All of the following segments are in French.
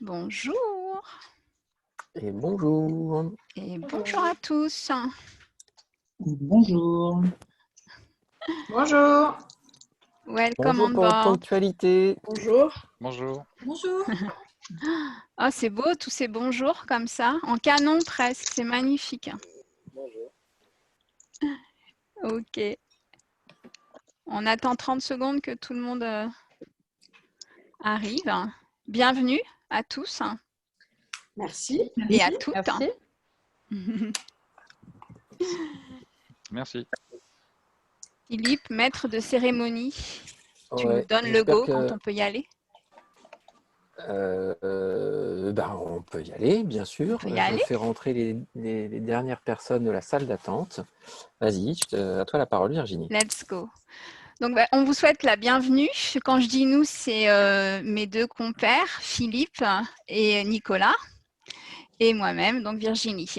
Bonjour Et bonjour. et bonjour à tous. Bonjour. Bonjour. Welcome Bonjour on pour votre board. ponctualité. Bonjour. Bonjour. Bonjour. Oh, c'est beau, tous ces bonjours comme ça, en canon presque, c'est magnifique. Bonjour. Ok. On attend 30 secondes que tout le monde arrive. Bienvenue à tous Merci. et à toutes. Merci. Merci. Philippe, maître de cérémonie, tu nous Ouais, donnes le j'espère go que quand on peut y aller? on peut y aller, bien sûr. On peut y Je aller. fais rentrer les dernières personnes de la salle d'attente. Vas-y, à toi la parole, Virginie. Let's go. Donc, on vous souhaite la bienvenue. Quand je dis nous, c'est mes deux compères, Philippe et Nicolas, et moi-même, donc Virginie.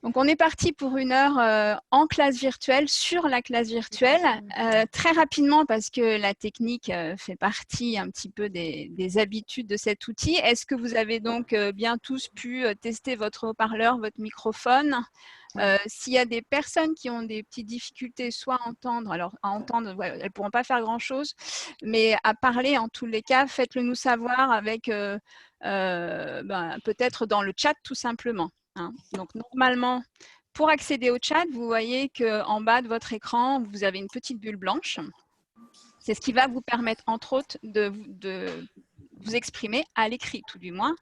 Donc, on est parti pour une heure en classe virtuelle, sur la classe virtuelle, très rapidement parce que la technique fait partie un petit peu des habitudes de cet outil. Est-ce que vous avez donc bien tous pu tester votre haut-parleur, votre microphone? S'il y a des personnes qui ont des petites difficultés, soit à entendre, alors à entendre, ouais, elles ne pourront pas faire grand-chose, mais à parler, en tous les cas, faites-le nous savoir avec peut-être dans le chat tout simplement. Hein. Donc, normalement, pour accéder au chat, vous voyez qu'en bas de votre écran, vous avez une petite bulle blanche. C'est ce qui va vous permettre, entre autres, de vous exprimer à l'écrit, tout du moins.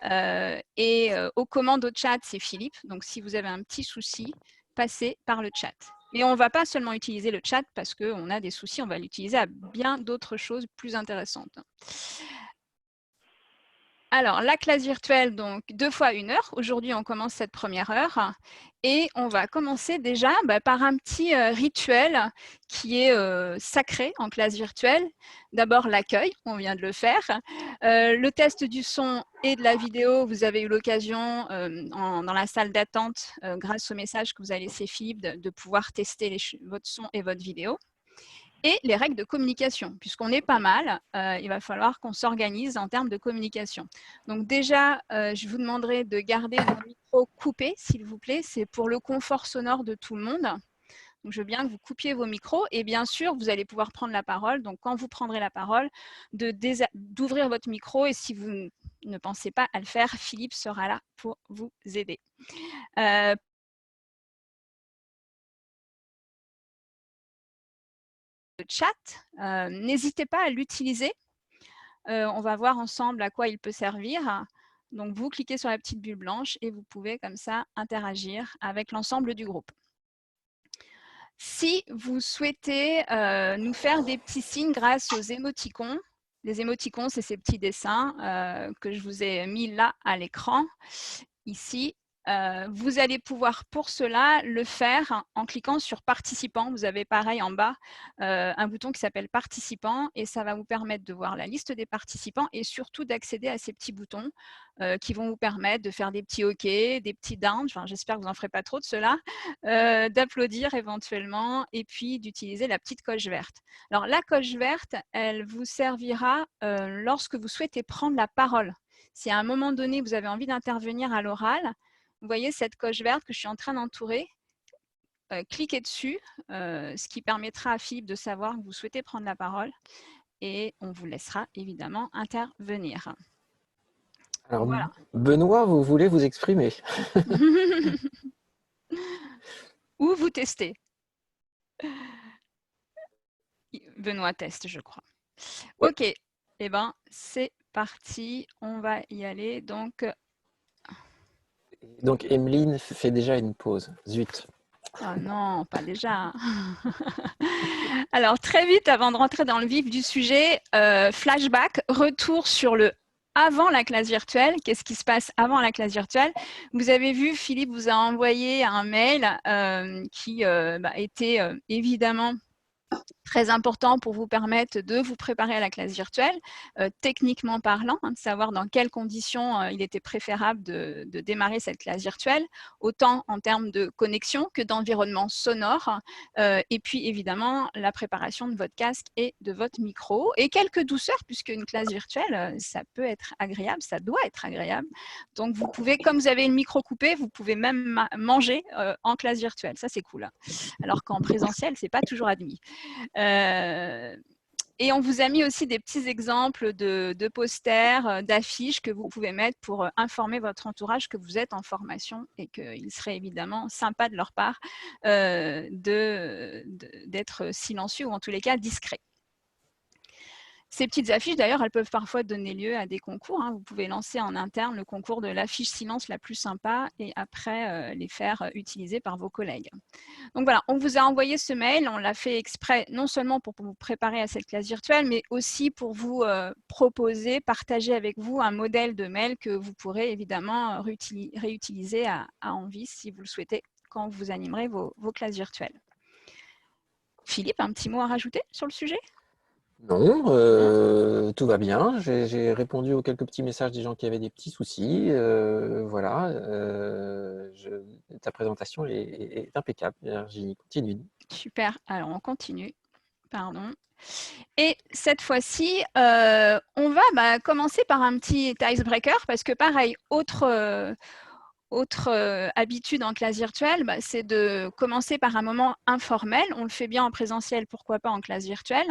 Aux commandes au chat, c'est Philippe. Donc, si vous avez un petit souci, passez par le chat. Et on ne va pas seulement utiliser le chat parce qu'on a des soucis, on va l'utiliser à bien d'autres choses plus intéressantes. Alors, la classe virtuelle, donc 2 fois 1 heure. Aujourd'hui, on commence cette première heure et on va commencer déjà par un petit rituel qui est sacré en classe virtuelle. D'abord, l'accueil, on vient de le faire. Le test du son et de la vidéo, vous avez eu l'occasion dans la salle d'attente, grâce au message que vous a laissé Philippe, de pouvoir tester votre son et votre vidéo. Et les règles de communication, puisqu'on est pas mal, il va falloir qu'on s'organise en termes de communication. Donc déjà, je vous demanderai de garder vos micros coupés, s'il vous plaît. C'est pour le confort sonore de tout le monde. Donc, je veux bien que vous coupiez vos micros et bien sûr, vous allez pouvoir prendre la parole. Donc, quand vous prendrez la parole, d'ouvrir votre micro et si vous ne pensez pas à le faire, Philippe sera là pour vous aider. Le chat, n'hésitez pas à l'utiliser. On va voir ensemble à quoi il peut servir. Donc, vous cliquez sur la petite bulle blanche et vous pouvez comme ça interagir avec l'ensemble du groupe. Si vous souhaitez nous faire des petits signes grâce aux émoticônes, les émoticônes, c'est ces petits dessins que je vous ai mis là à l'écran, ici. Vous allez pouvoir pour cela le faire en cliquant sur participants. Vous avez pareil en bas un bouton qui s'appelle participants et ça va vous permettre de voir la liste des participants et surtout d'accéder à ces petits boutons qui vont vous permettre de faire des petits OK, des petits down, enfin, j'espère que vous n'en ferez pas trop de cela, d'applaudir éventuellement et puis d'utiliser la petite coche verte. Alors la coche verte, elle vous servira lorsque vous souhaitez prendre la parole. Si à un moment donné, vous avez envie d'intervenir à l'oral, vous voyez cette coche verte que je suis en train d'entourer, cliquez dessus, ce qui permettra à Philippe de savoir que vous souhaitez prendre la parole et on vous laissera évidemment intervenir. Alors, Voilà. Benoît, vous voulez vous exprimer? Ou vous testez. Benoît teste, je crois. Ouais. Ok, eh ben, c'est parti, on va y aller. Donc, Emeline fait déjà une pause. Zut. oh non, pas déjà. Alors, très vite, avant de rentrer dans le vif du sujet, flashback, retour sur le avant la classe virtuelle. Qu'est-ce qui se passe avant la classe virtuelle? Vous avez vu, Philippe vous a envoyé un mail qui était évidemment Très important pour vous permettre de vous préparer à la classe virtuelle, techniquement parlant, de savoir dans quelles conditions il était préférable de démarrer cette classe virtuelle, autant en termes de connexion que d'environnement sonore, et puis évidemment la préparation de votre casque et de votre micro, et quelques douceurs, puisque une classe virtuelle, ça peut être agréable, ça doit être agréable. Donc vous pouvez, comme vous avez le micro coupé, vous pouvez même manger en classe virtuelle, ça c'est cool. Alors qu'en présentiel, c'est pas toujours admis. Et on vous a mis aussi des petits exemples de posters, d'affiches que vous pouvez mettre pour informer votre entourage que vous êtes en formation et qu'il serait évidemment sympa de leur part d'être silencieux ou en tous les cas discret. Ces petites affiches, d'ailleurs, elles peuvent parfois donner lieu à des concours. Vous pouvez lancer en interne le concours de l'affiche silence la plus sympa et après les faire utiliser par vos collègues. Donc voilà, on vous a envoyé ce mail. On l'a fait exprès non seulement pour vous préparer à cette classe virtuelle, mais aussi pour vous proposer, partager avec vous un modèle de mail que vous pourrez évidemment réutiliser à envie si vous le souhaitez quand vous animerez vos classes virtuelles. Philippe, un petit mot à rajouter sur le sujet ? Non, tout va bien. J'ai répondu aux quelques petits messages des gens qui avaient des petits soucis. Voilà. Ta présentation est impeccable, Virginie. Continue. Super. Alors, on continue. Pardon. Et cette fois-ci, on va commencer par un petit icebreaker parce que pareil, autre habitude en classe virtuelle, c'est de commencer par un moment informel. On le fait bien en présentiel, pourquoi pas en classe virtuelle.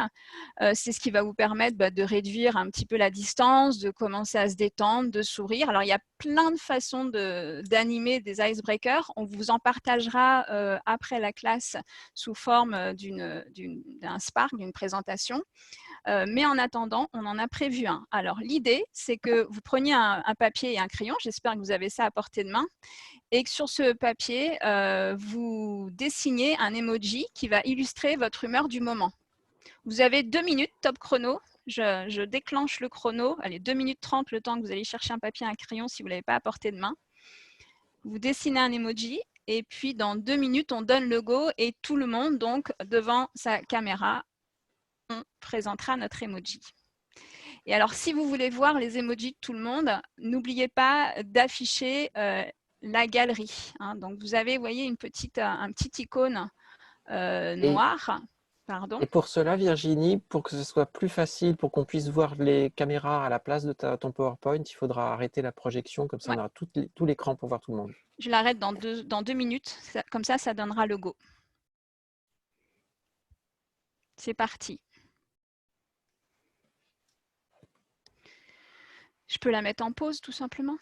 C'est ce qui va vous permettre de réduire un petit peu la distance, de commencer à se détendre, de sourire. Alors, il y a plein de façons d'animer des icebreakers. On vous en partagera après la classe sous forme d'un Spark, d'une présentation. Mais en attendant, on en a prévu un. Alors, l'idée, c'est que vous preniez un papier et un crayon. J'espère que vous avez ça à portée de main. Et que sur ce papier, vous dessinez un emoji qui va illustrer votre humeur du moment. Vous avez 2 minutes, top chrono. Je déclenche le chrono. Allez, 2 minutes 30, le temps que vous allez chercher un papier et un crayon si vous ne l'avez pas à portée de main. Vous dessinez un emoji. Et puis, dans 2 minutes, on donne le go. Et tout le monde, donc, devant sa caméra, on présentera notre emoji. Et alors, si vous voulez voir les emojis de tout le monde, n'oubliez pas d'afficher la galerie. Donc, vous avez, vous voyez, un petit icône noir. Pardon. Et pour cela, Virginie, pour que ce soit plus facile, pour qu'on puisse voir les caméras à la place de ton PowerPoint, il faudra arrêter la projection, comme ça on aura tout l'écran pour voir tout le monde. Je l'arrête dans 2 minutes, comme ça donnera le go. C'est parti. Je peux la mettre en pause, tout simplement.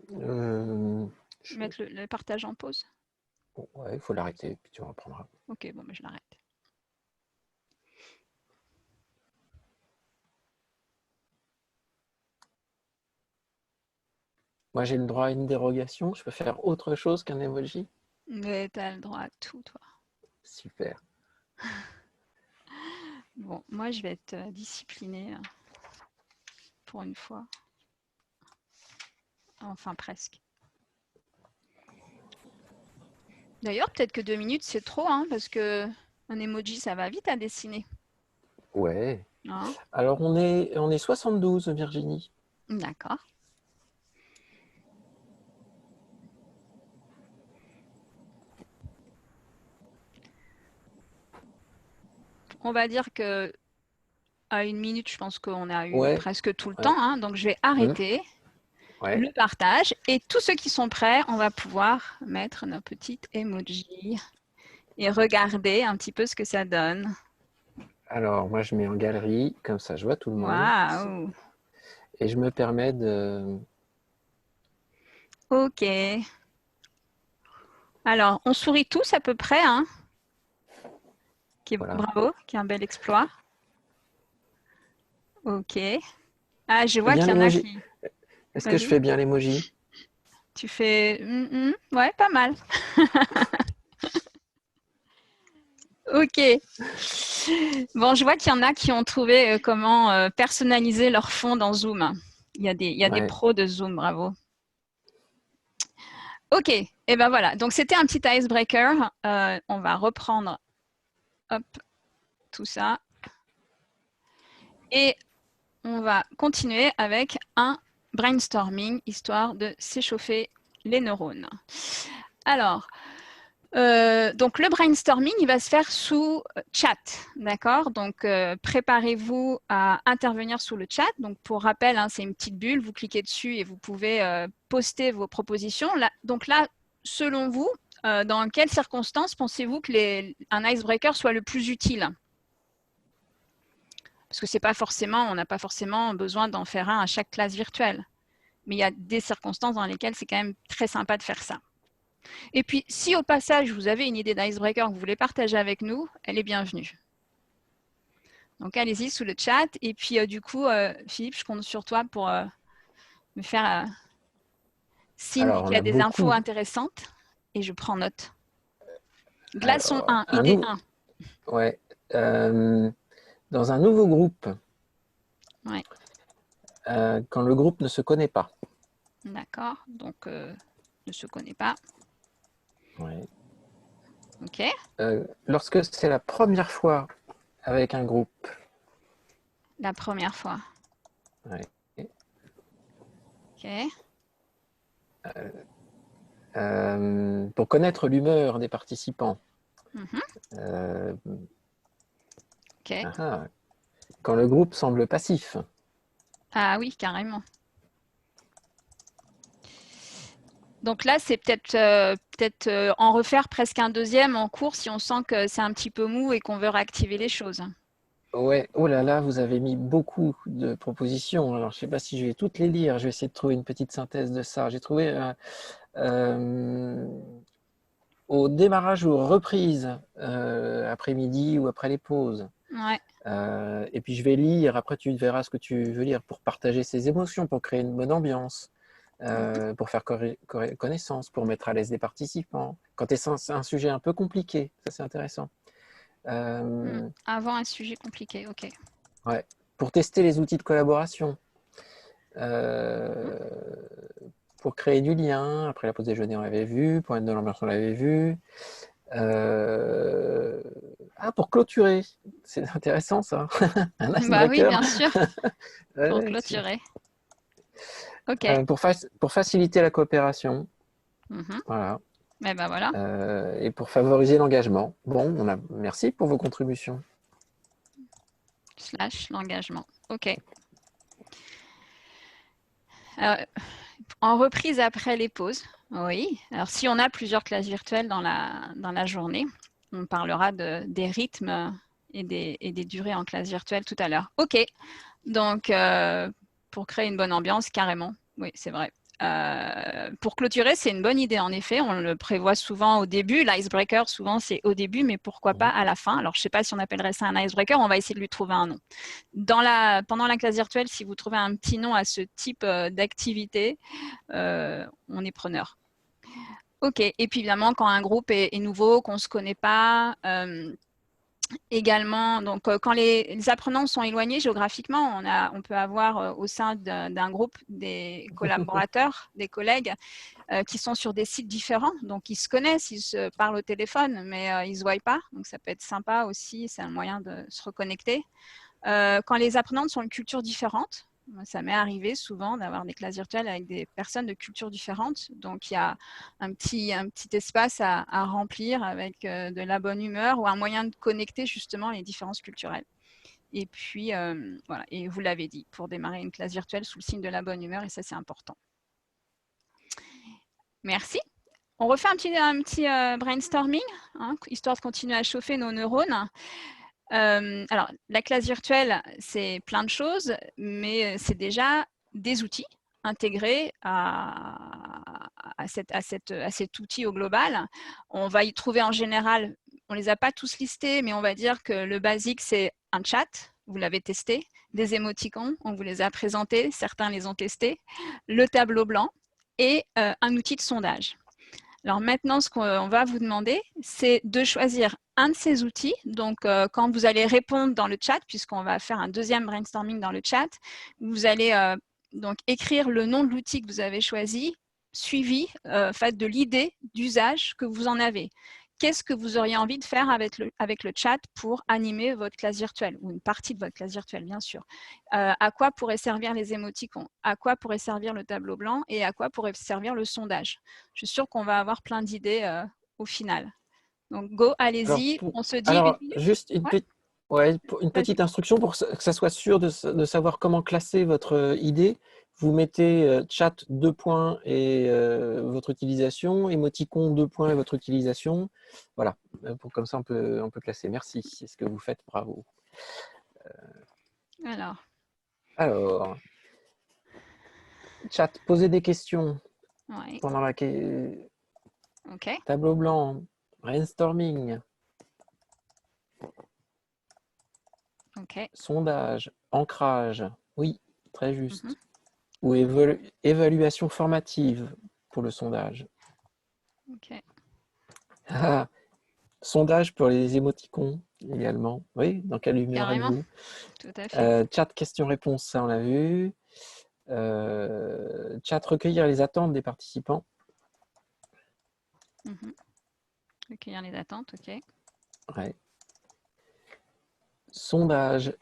Mettre le partage en pause. Bon, ouais, il faut l'arrêter, puis tu reprendras. Ok, bon, mais je l'arrête. Moi, j'ai le droit à une dérogation. Je peux faire autre chose qu'un emoji. Mais tu as le droit à tout, toi. Super. Bon, moi, je vais être disciplinée pour une fois. Enfin, presque. D'ailleurs, peut-être que 2 minutes, c'est trop, parce qu'un emoji, ça va vite à dessiner. Ouais. Alors, on est 72, Virginie. D'accord. On va dire que à 1 minute, je pense qu'on a eu presque tout le temps. Donc, je vais arrêter le partage. Et tous ceux qui sont prêts, on va pouvoir mettre nos petites emojis et regarder un petit peu ce que ça donne. Alors, moi, je mets en galerie, comme ça, je vois tout le monde. Waouh! Et je me permets de... Ok. Alors, on sourit tous à peu près, Voilà. Bravo, qui est un bel exploit. Ok. Ah, je vois qu'il y en a qui... Est-ce que je fais bien l'emoji? Tu fais... ouais, pas mal. Ok. Bon, je vois qu'il y en a qui ont trouvé comment personnaliser leur fond dans Zoom. Il y a des pros de Zoom, bravo. Ok, et ben voilà. Donc, c'était un petit icebreaker. On va reprendre hop, tout ça. Et on va continuer avec un brainstorming, histoire de s'échauffer les neurones. Alors, donc le brainstorming, il va se faire sous chat, d'accord? Donc, préparez-vous à intervenir sous le chat. Donc, pour rappel, hein, c'est une petite bulle, vous cliquez dessus et vous pouvez poster vos propositions. Là, donc là, selon vous, dans quelles circonstances pensez-vous que un icebreaker soit le plus utile? Parce que c'est pas forcément, on n'a pas forcément besoin d'en faire un à chaque classe virtuelle. Mais il y a des circonstances dans lesquelles c'est quand même très sympa de faire ça. Et puis, si au passage, vous avez une idée d'icebreaker que vous voulez partager avec nous, elle est bienvenue. Donc, allez-y sous le chat. Et puis, du coup, Philippe, je compte sur toi pour me faire signe qu'il y a des infos intéressantes. Et je prends note. Glaçon 1, idée 1. Ouais. Dans un nouveau groupe, Ouais. Quand le groupe ne se connaît pas. D'accord. Donc, ne se connaît pas. Ouais. OK. Lorsque c'est la première fois avec un groupe. La première fois. Ouais. OK. Pour connaître l'humeur des participants. OK. Quand le groupe semble passif. Ah oui, carrément. Donc là, c'est peut-être en refaire presque un deuxième en cours si on sent que c'est un petit peu mou et qu'on veut réactiver les choses. Ouais, oh là là, vous avez mis beaucoup de propositions. Alors, je ne sais pas si je vais toutes les lire. Je vais essayer de trouver une petite synthèse de ça. J'ai trouvé au démarrage ou aux reprises, après-midi ou après les pauses. Ouais. Et puis, je vais lire. Après, tu verras ce que tu veux lire pour partager ses émotions, pour créer une bonne ambiance. Pour faire connaissance, pour mettre à l'aise les participants. Quand c'est un sujet un peu compliqué, ça c'est intéressant. Avant un sujet compliqué, ok. Ouais. Pour tester les outils de collaboration, pour créer du lien, après la pause déjeuner on l'avait vu, pour être de l'ambiance on l'avait vu. Pour clôturer, c'est intéressant ça. Un bah oui, icebreaker. bien sûr, pour Ouais, clôturer. Ok. Pour faciliter la coopération. Voilà. Et ben voilà. Et pour favoriser l'engagement. Bon, merci pour vos contributions. / l'engagement. Ok. En reprise après les pauses. Oui. Alors, si on a plusieurs classes virtuelles dans la journée, on parlera des rythmes et des durées en classe virtuelle tout à l'heure. Ok. Donc, pour créer une bonne ambiance, carrément. Oui, c'est vrai. Pour clôturer, c'est une bonne idée en effet. On le prévoit souvent au début. L'icebreaker, souvent, c'est au début, mais pourquoi pas à la fin. Alors, je ne sais pas si on appellerait ça un icebreaker. On va essayer de lui trouver un nom. Pendant la classe virtuelle, si vous trouvez un petit nom à ce type d'activité, on est preneur. OK. Et puis, évidemment, quand un groupe est nouveau, qu'on ne se connaît pas, également, donc quand les apprenants sont éloignés géographiquement, on peut avoir au sein d'un groupe des collaborateurs, des collègues qui sont sur des sites différents. Donc, ils se connaissent, ils se parlent au téléphone, mais ils ne se voient pas. Donc, ça peut être sympa aussi, c'est un moyen de se reconnecter. Quand les apprenants sont de cultures différentes, ça m'est arrivé souvent d'avoir des classes virtuelles avec des personnes de cultures différentes. Donc, il y a un petit espace à remplir avec de la bonne humeur ou un moyen de connecter justement les différences culturelles. Et puis, voilà. Et vous l'avez dit, pour démarrer une classe virtuelle sous le signe de la bonne humeur, et ça, c'est important. Merci. On refait un petit brainstorming, hein, histoire de continuer à chauffer nos neurones. Alors, la classe virtuelle, c'est plein de choses, mais c'est déjà des outils intégrés à cet outil au global. On va y trouver en général, on ne les a pas tous listés, mais on va dire que le basique, c'est un chat, vous l'avez testé, des émoticônes, on vous les a présentés, certains les ont testés, le tableau blanc et un outil de sondage. Alors maintenant, ce qu'on va vous demander, c'est de choisir un de ces outils. Donc, quand vous allez répondre dans le chat, puisqu'on va faire un deuxième brainstorming dans le chat, vous allez donc écrire le nom de l'outil que vous avez choisi, suivi de l'idée d'usage que vous en avez. qu'est-ce que vous auriez envie de faire avec le chat pour animer votre classe virtuelle, ou une partie de votre classe virtuelle, bien sûr. À quoi pourraient servir les émoticônes? À quoi pourrait servir le tableau blanc? Et à quoi pourrait servir le sondage? Je suis sûre qu'on va avoir plein d'idées au final. Donc, go, Alors, allez-y. On se dit une alors minute? juste une, une Vas-y. petite instruction pour que ça soit sûr de savoir comment classer votre idée. Vous mettez chat 2 points et votre utilisation, émoticon 2 points et votre utilisation. Voilà, comme ça on peut classer. Merci, c'est ce que vous faites, bravo. Alors, chat, posez des questions Ouais. pendant la OK. tableau blanc, brainstorming, OK. sondage, ancrage, oui, très juste. Mhm. Ou évaluation formative pour le sondage. OK. Ah, sondage pour les émoticons également. Oui, dans quelle humeur Carrément. êtes-vous? Tout à fait. Chat questions-réponses, ça on l'a vu. Chat recueillir les attentes des participants. Mhm. Recueillir les attentes, OK. Ouais. Sondage,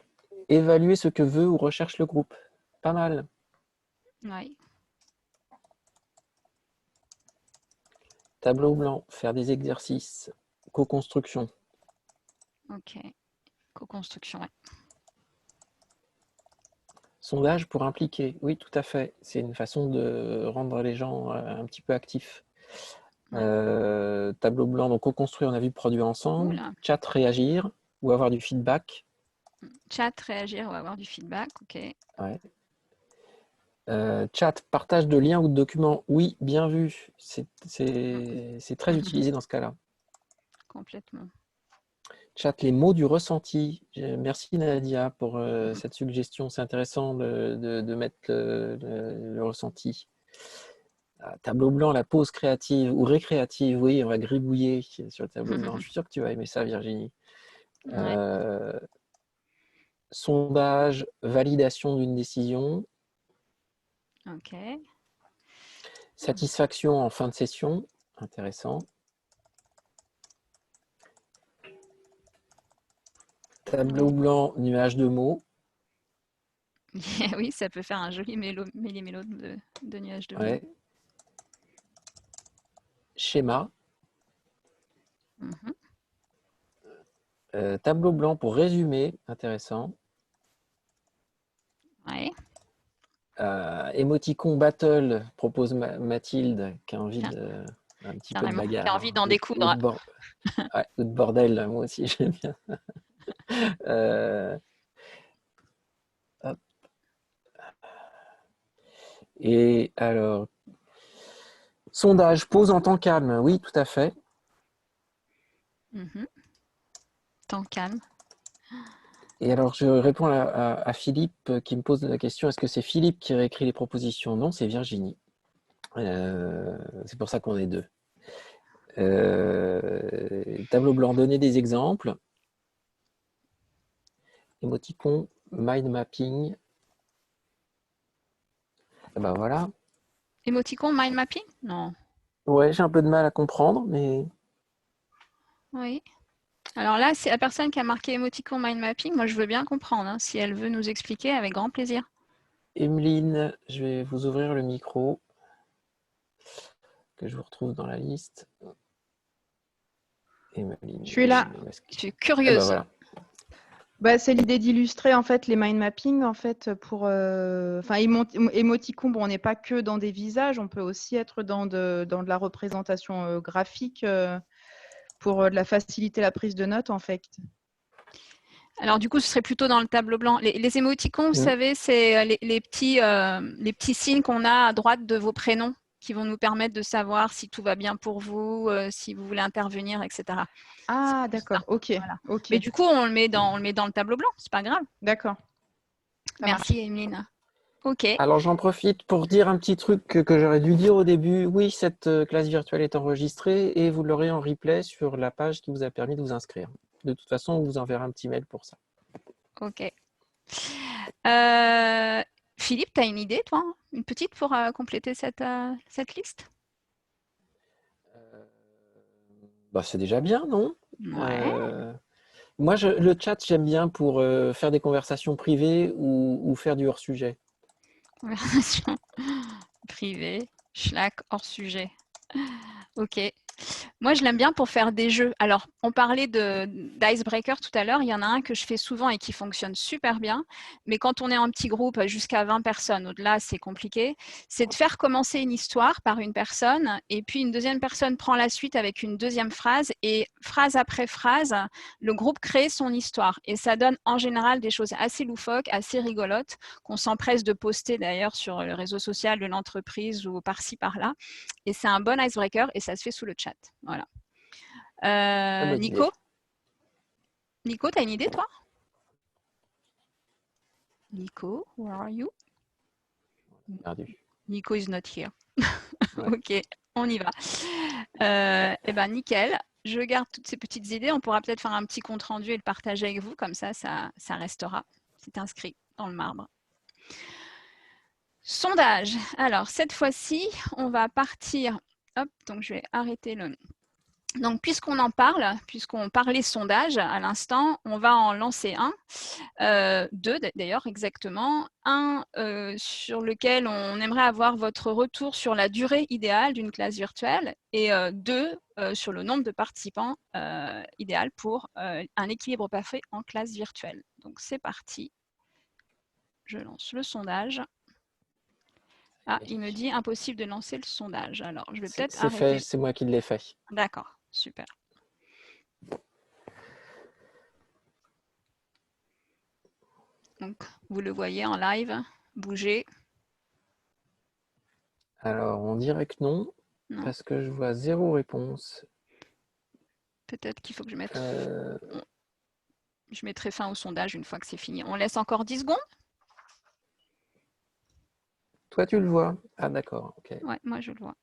évaluer ce que veut ou recherche le groupe. Pas mal. Oui. Tableau blanc, faire des exercices. Co-construction. OK. Co-construction, ouais. Sondage pour impliquer. Oui, tout à fait. C'est une façon de rendre les gens un petit peu actifs. Ouais. Tableau blanc, donc co-construire, on a vu produire ensemble. Oula. Chat réagir ou avoir du feedback. Chat réagir ou avoir du feedback, OK. Ouais. Chat partage de liens ou de documents. Oui, bien vu. C'est très utilisé dans ce cas-là. Complètement. Chat les mots du ressenti. Merci Nadia pour cette suggestion. C'est intéressant de mettre le ressenti. Tableau blanc, la pause créative ou récréative. Oui, on va gribouiller sur le tableau blanc. Je suis sûr que tu vas aimer ça, Virginie. Ouais. Sondage, validation d'une décision. OK. Satisfaction en fin de session. Intéressant. Tableau blanc, nuage de mots. Oui, ça peut faire un joli méli-mélo de nuages de mots. Ouais. Schéma. Mhm. Tableau blanc pour résumer. Intéressant. Ouais. Émoticon battle, propose Mathilde, qui a envie un petit peu de Carrément. Qui a envie bagarre d'en ou découdre. de bordel. Moi aussi, j'aime bien. Hop. Et alors, sondage, pause en temps calme. Oui, tout à fait. Temps calme. Et alors, je réponds à Philippe qui me pose la question, est-ce que c'est Philippe qui réécrit les propositions? Non, c'est Virginie. C'est pour ça qu'on est deux. Tableau blanc, donner des exemples. Émoticon, mind mapping. Et ben voilà. Émoticon, mind mapping? Non. Ouais, j'ai un peu de mal à comprendre, mais... Oui. Alors là, c'est la personne qui a marqué émoticon, mind mapping. Moi, je veux bien comprendre. Hein, si elle veut nous expliquer, avec grand plaisir. Emeline, je vais vous ouvrir le micro, que je vous retrouve dans la liste. Emeline, Je suis là. Je suis Ah curieuse. ben voilà. Bah, c'est l'idée d'illustrer en fait les mind mapping en fait pour enfin émoticon, bon, on n'est pas que dans des visages, on peut aussi être dans de la représentation graphique pour de la faciliter la prise de notes en fait. Alors du coup, ce serait plutôt dans le tableau blanc. Les émoticons, vous savez, c'est les petits signes qu'on a à droite de vos prénoms qui vont nous permettre de savoir si tout va bien pour vous, si vous voulez intervenir, etc. Ah d'accord, ok. Voilà. Ok. Mais du coup, on le met dans le tableau blanc, c'est pas grave. D'accord. Merci Emeline. Ok. Alors j'en profite pour dire un petit truc que j'aurais dû dire au début. Oui, cette classe virtuelle est enregistrée et vous l'aurez en replay sur la page qui vous a permis de vous inscrire. De toute façon, on vous enverra un petit mail pour ça. Ok. Philippe, tu as une idée, toi? Une petite pour compléter cette liste? Bah, c'est déjà bien, non? Ouais. Moi, le chat, j'aime bien pour faire des conversations privées ou faire du hors-sujet. Conversation privée, Slack hors sujet. Ok. Moi, je l'aime bien pour faire des jeux. Alors, on parlait d'icebreaker tout à l'heure. Il y en a un que je fais souvent et qui fonctionne super bien. Mais quand on est en petit groupe, jusqu'à 20 personnes, au-delà, c'est compliqué. C'est de faire commencer une histoire par une personne et puis une deuxième personne prend la suite avec une deuxième phrase et phrase après phrase, le groupe crée son histoire. Et ça donne en général des choses assez loufoques, assez rigolotes, qu'on s'empresse de poster d'ailleurs sur le réseau social de l'entreprise ou par-ci, par-là. Et c'est un bon icebreaker et ça se fait sous le chat. Voilà. Très bonne idée. Nico, tu as une idée, toi? Nico, where are you? Perdu. Nico is not here. Ouais. Ok, on y va. Eh ben, nickel. Je garde toutes ces petites idées. On pourra peut-être faire un petit compte rendu et le partager avec vous. Comme ça restera. C'est inscrit dans le marbre. Sondage. Alors, cette fois-ci, on va partir. Hop, donc je vais arrêter le... Donc, puisqu'on en parle, puisqu'on parlait sondage à l'instant, on va en lancer deux d'ailleurs exactement. Un sur lequel on aimerait avoir votre retour sur la durée idéale d'une classe virtuelle et deux sur le nombre de participants idéal pour un équilibre parfait en classe virtuelle. Donc, c'est parti. Je lance le sondage. Ah, il me dit impossible de lancer le sondage. Alors, je vais peut-être C'est arrêter. fait, c'est moi qui l'ai fait. D'accord, super. Donc, vous le voyez en live, bouger. Alors, on dirait que non, Non. parce que je vois 0 réponse. Peut-être qu'il faut que je mette... Je mettrai fin au sondage une fois que c'est fini. On laisse encore 10 secondes? Toi, tu le vois? Ah, d'accord. Ok. Ouais, moi je le vois.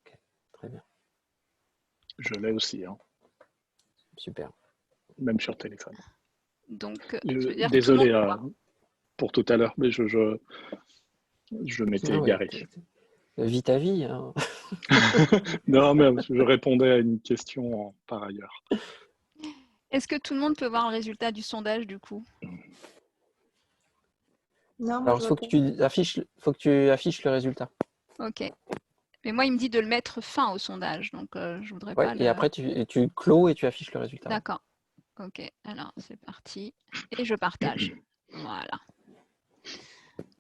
Okay. Très bien. Je l'ai aussi, hein. Super. Même sur téléphone. Donc, dire désolé pour tout à l'heure, mais je m'étais égaré. Vis ta vie. Hein. Non, mais je répondais à une question par ailleurs. Est-ce que tout le monde peut voir le résultat du sondage du coup? Non, alors, il faut que tu affiches le résultat. Ok. Mais moi, il me dit de le mettre fin au sondage, donc je voudrais pas et après, tu clôt et tu affiches le résultat. D'accord. Ok, alors c'est parti. Et je partage. Voilà.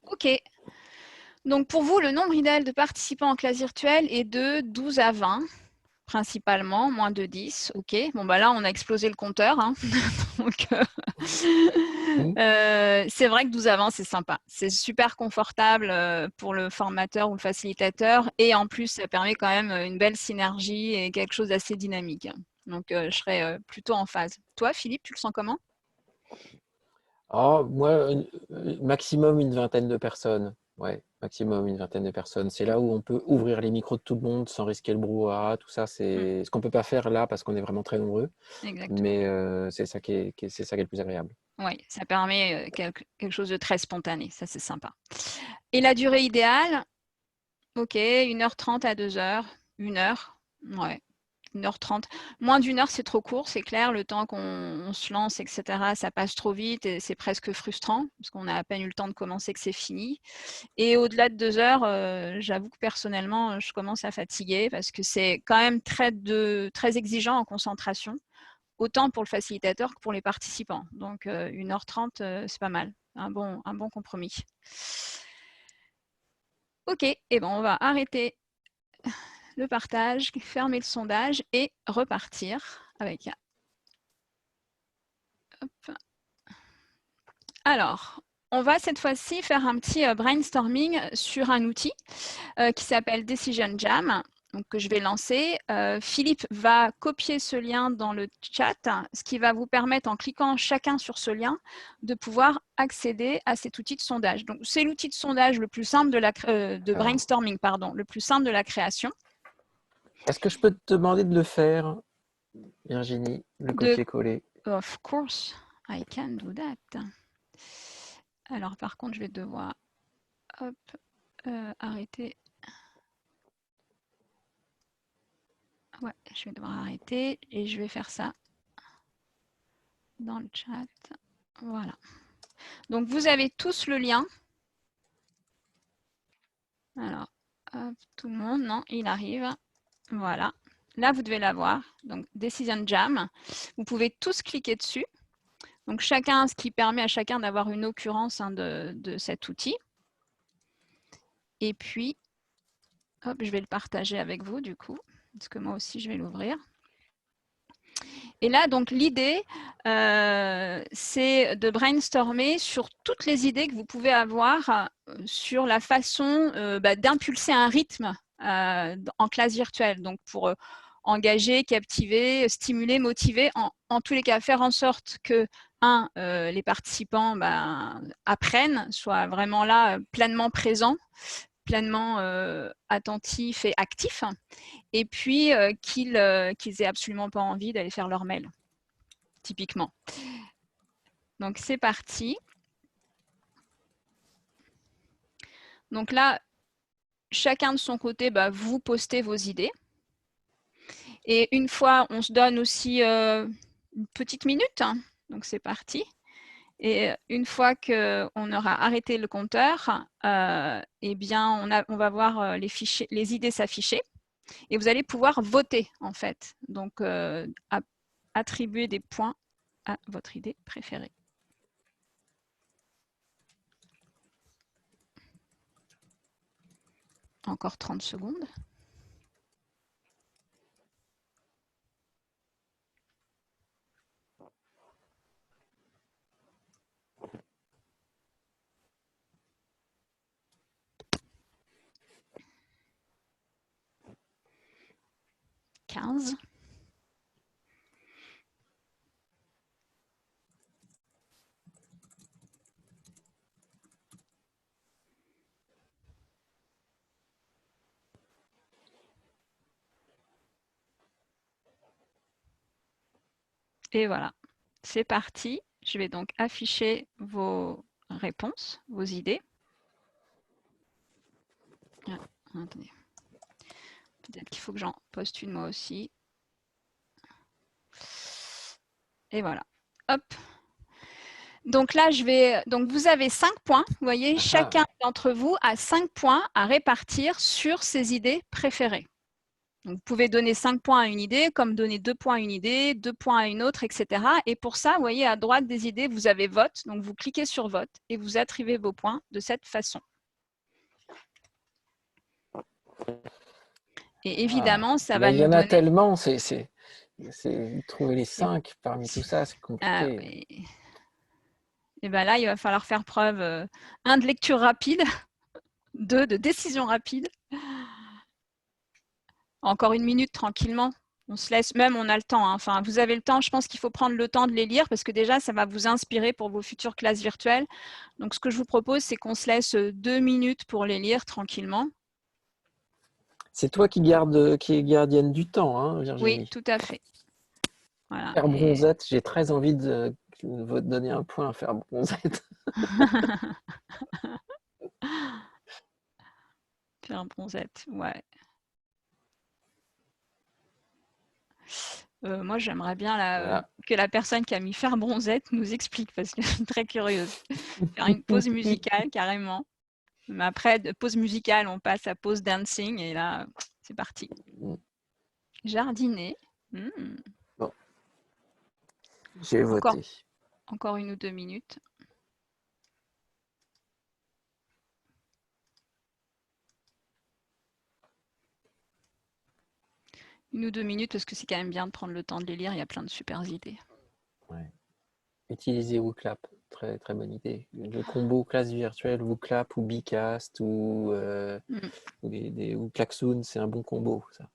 Ok. Donc pour vous, le nombre idéal de participants en classe virtuelle est de 12 à 20, principalement, moins de 10. Ok. Bon, bah là, on a explosé le compteur. Hein. Donc, c'est vrai que 12 à 20, c'est sympa. C'est super confortable pour le formateur ou le facilitateur. Et en plus, ça permet quand même une belle synergie et quelque chose d'assez dynamique. Donc, je serais plutôt en phase. Toi, Philippe, tu le sens comment? Oh, moi, maximum une vingtaine de personnes. Ouais, maximum une vingtaine de personnes. C'est là où on peut ouvrir les micros de tout le monde sans risquer le brouhaha. Tout ça, c'est ce qu'on ne peut pas faire là parce qu'on est vraiment très nombreux. Exactement. Mais c'est ça qui est le plus agréable. Oui, ça permet quelque chose de très spontané. Ça, c'est sympa. Et la durée idéale? Ok, 1h30 à 2h. 1 heure. Ouais. 1h30. Moins d'une heure, c'est trop court, c'est clair. Le temps qu'on se lance, etc., ça passe trop vite et c'est presque frustrant parce qu'on a à peine eu le temps de commencer que c'est fini. Et au-delà de 2 heures, j'avoue que personnellement, je commence à fatiguer parce que c'est quand même très exigeant en concentration, autant pour le facilitateur que pour les participants. Donc, 1h30, c'est pas mal. Un bon compromis. Ok, et ben on va arrêter le partage, fermer le sondage et repartir avec... Hop. Alors, on va cette fois-ci faire un petit brainstorming sur un outil qui s'appelle Decision Jam, donc, que je vais lancer. Philippe va copier ce lien dans le chat, ce qui va vous permettre, en cliquant chacun sur ce lien, de pouvoir accéder à cet outil de sondage. Donc, c'est l'outil de sondage le plus simple de brainstorming, pardon, le plus simple de la création. Est-ce que je peux te demander de le faire, Virginie, le copier-coller? Of course, I can do that. Alors, par contre, je vais devoir arrêter. Ouais, je vais devoir arrêter et je vais faire ça dans le chat. Voilà. Donc, vous avez tous le lien. Alors, hop, tout le monde, non, il arrive. Voilà. Là, vous devez l'avoir. Donc, Decision Jam. Vous pouvez tous cliquer dessus. Donc, chacun, ce qui permet à chacun d'avoir une occurrence de cet outil. Et puis, hop, je vais le partager avec vous, du coup, parce que moi aussi, je vais l'ouvrir. Et là, donc, l'idée, c'est de brainstormer sur toutes les idées que vous pouvez avoir sur la façon d'impulser un rythme en classe virtuelle. Donc, pour engager, captiver, stimuler, motiver, en tous les cas, faire en sorte que, les participants apprennent, soient vraiment là, pleinement présents, pleinement attentifs et actifs, et puis qu'ils aient absolument pas envie d'aller faire leur mail, typiquement. Donc, c'est parti. Donc là, chacun de son côté, vous postez vos idées. Et une fois, on se donne aussi une petite minute. Hein. Donc, c'est parti. Et une fois qu'on aura arrêté le compteur, eh bien, on va voir les idées s'afficher. Et vous allez pouvoir voter, en fait. Donc, attribuer des points à votre idée préférée. Encore 30 secondes. Quinze. Et voilà, c'est parti. Je vais donc afficher vos réponses, vos idées. Ah, attendez. Peut-être qu'il faut que j'en poste une moi aussi. Et voilà. Hop. Donc là, donc vous avez 5 points. Vous voyez, chacun d'entre vous a 5 points à répartir sur ses idées préférées. Donc, vous pouvez donner 5 points à une idée, comme donner 2 points à une idée, 2 points à une autre, etc. Et pour ça, vous voyez, à droite des idées, vous avez vote. Donc, vous cliquez sur vote et vous attribuez vos points de cette façon. Et évidemment, ça va nous donner… Il y en a tellement, trouver les 5 parmi tout ça, c'est compliqué. Oui. Et bien là, il va falloir faire preuve, 1, de lecture rapide, 2, de décision rapide. Encore une minute tranquillement. On se laisse, même on a le temps. Hein. Enfin, vous avez le temps, je pense qu'il faut prendre le temps de les lire parce que déjà, ça va vous inspirer pour vos futures classes virtuelles. Donc, ce que je vous propose, c'est qu'on se laisse 2 minutes pour les lire tranquillement. C'est toi qui est gardienne du temps, hein, Virginie. Oui, tout à fait. Voilà. Faire bronzette, j'ai très envie de donner un point à faire bronzette. Faire bronzette, ouais. Moi, j'aimerais bien que la personne qui a mis faire bronzette nous explique parce que je suis très curieuse. Faire une pause musicale, carrément. Mais après, de pause musicale, on passe à pause dancing et là, c'est parti. Jardiner. Bon. J'ai voté. Encore 1 ou 2 minutes. Une ou 2 minutes parce que c'est quand même bien de prendre le temps de les lire. Il y a plein de super idées. Ouais. Utilisez WooClap, très très bonne idée. Le combo classe virtuelle WooClap ou Bcast ou Klaxoon, c'est un bon combo, ça.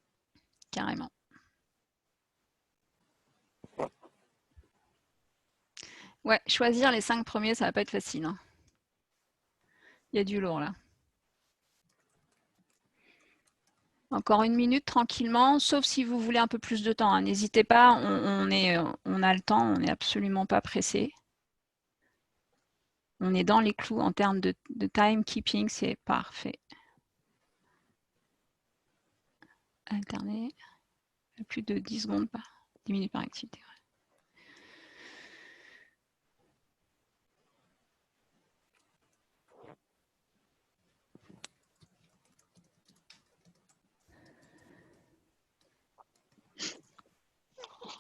Carrément. Ouais, choisir les 5 premiers, ça va pas être facile. Hein. Il y a du lourd là. Encore 1 minute tranquillement, sauf si vous voulez un peu plus de temps. Hein. N'hésitez pas, on a le temps, on n'est absolument pas pressé. On est dans les clous en termes de timekeeping, c'est parfait. Alterner. Plus de 10 secondes, 10 minutes par activité.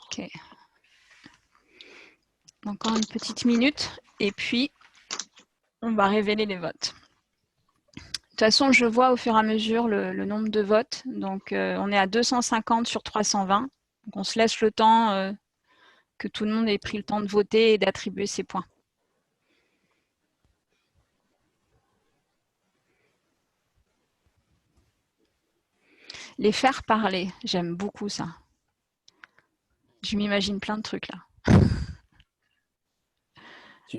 Ok. Encore une petite minute et puis on va révéler les votes. De toute façon, je vois au fur et à mesure le nombre de votes. Donc, on est à 250 sur 320. Donc, on se laisse le temps que tout le monde ait pris le temps de voter et d'attribuer ses points. Les faire parler, j'aime beaucoup ça. Je m'imagine plein de trucs là.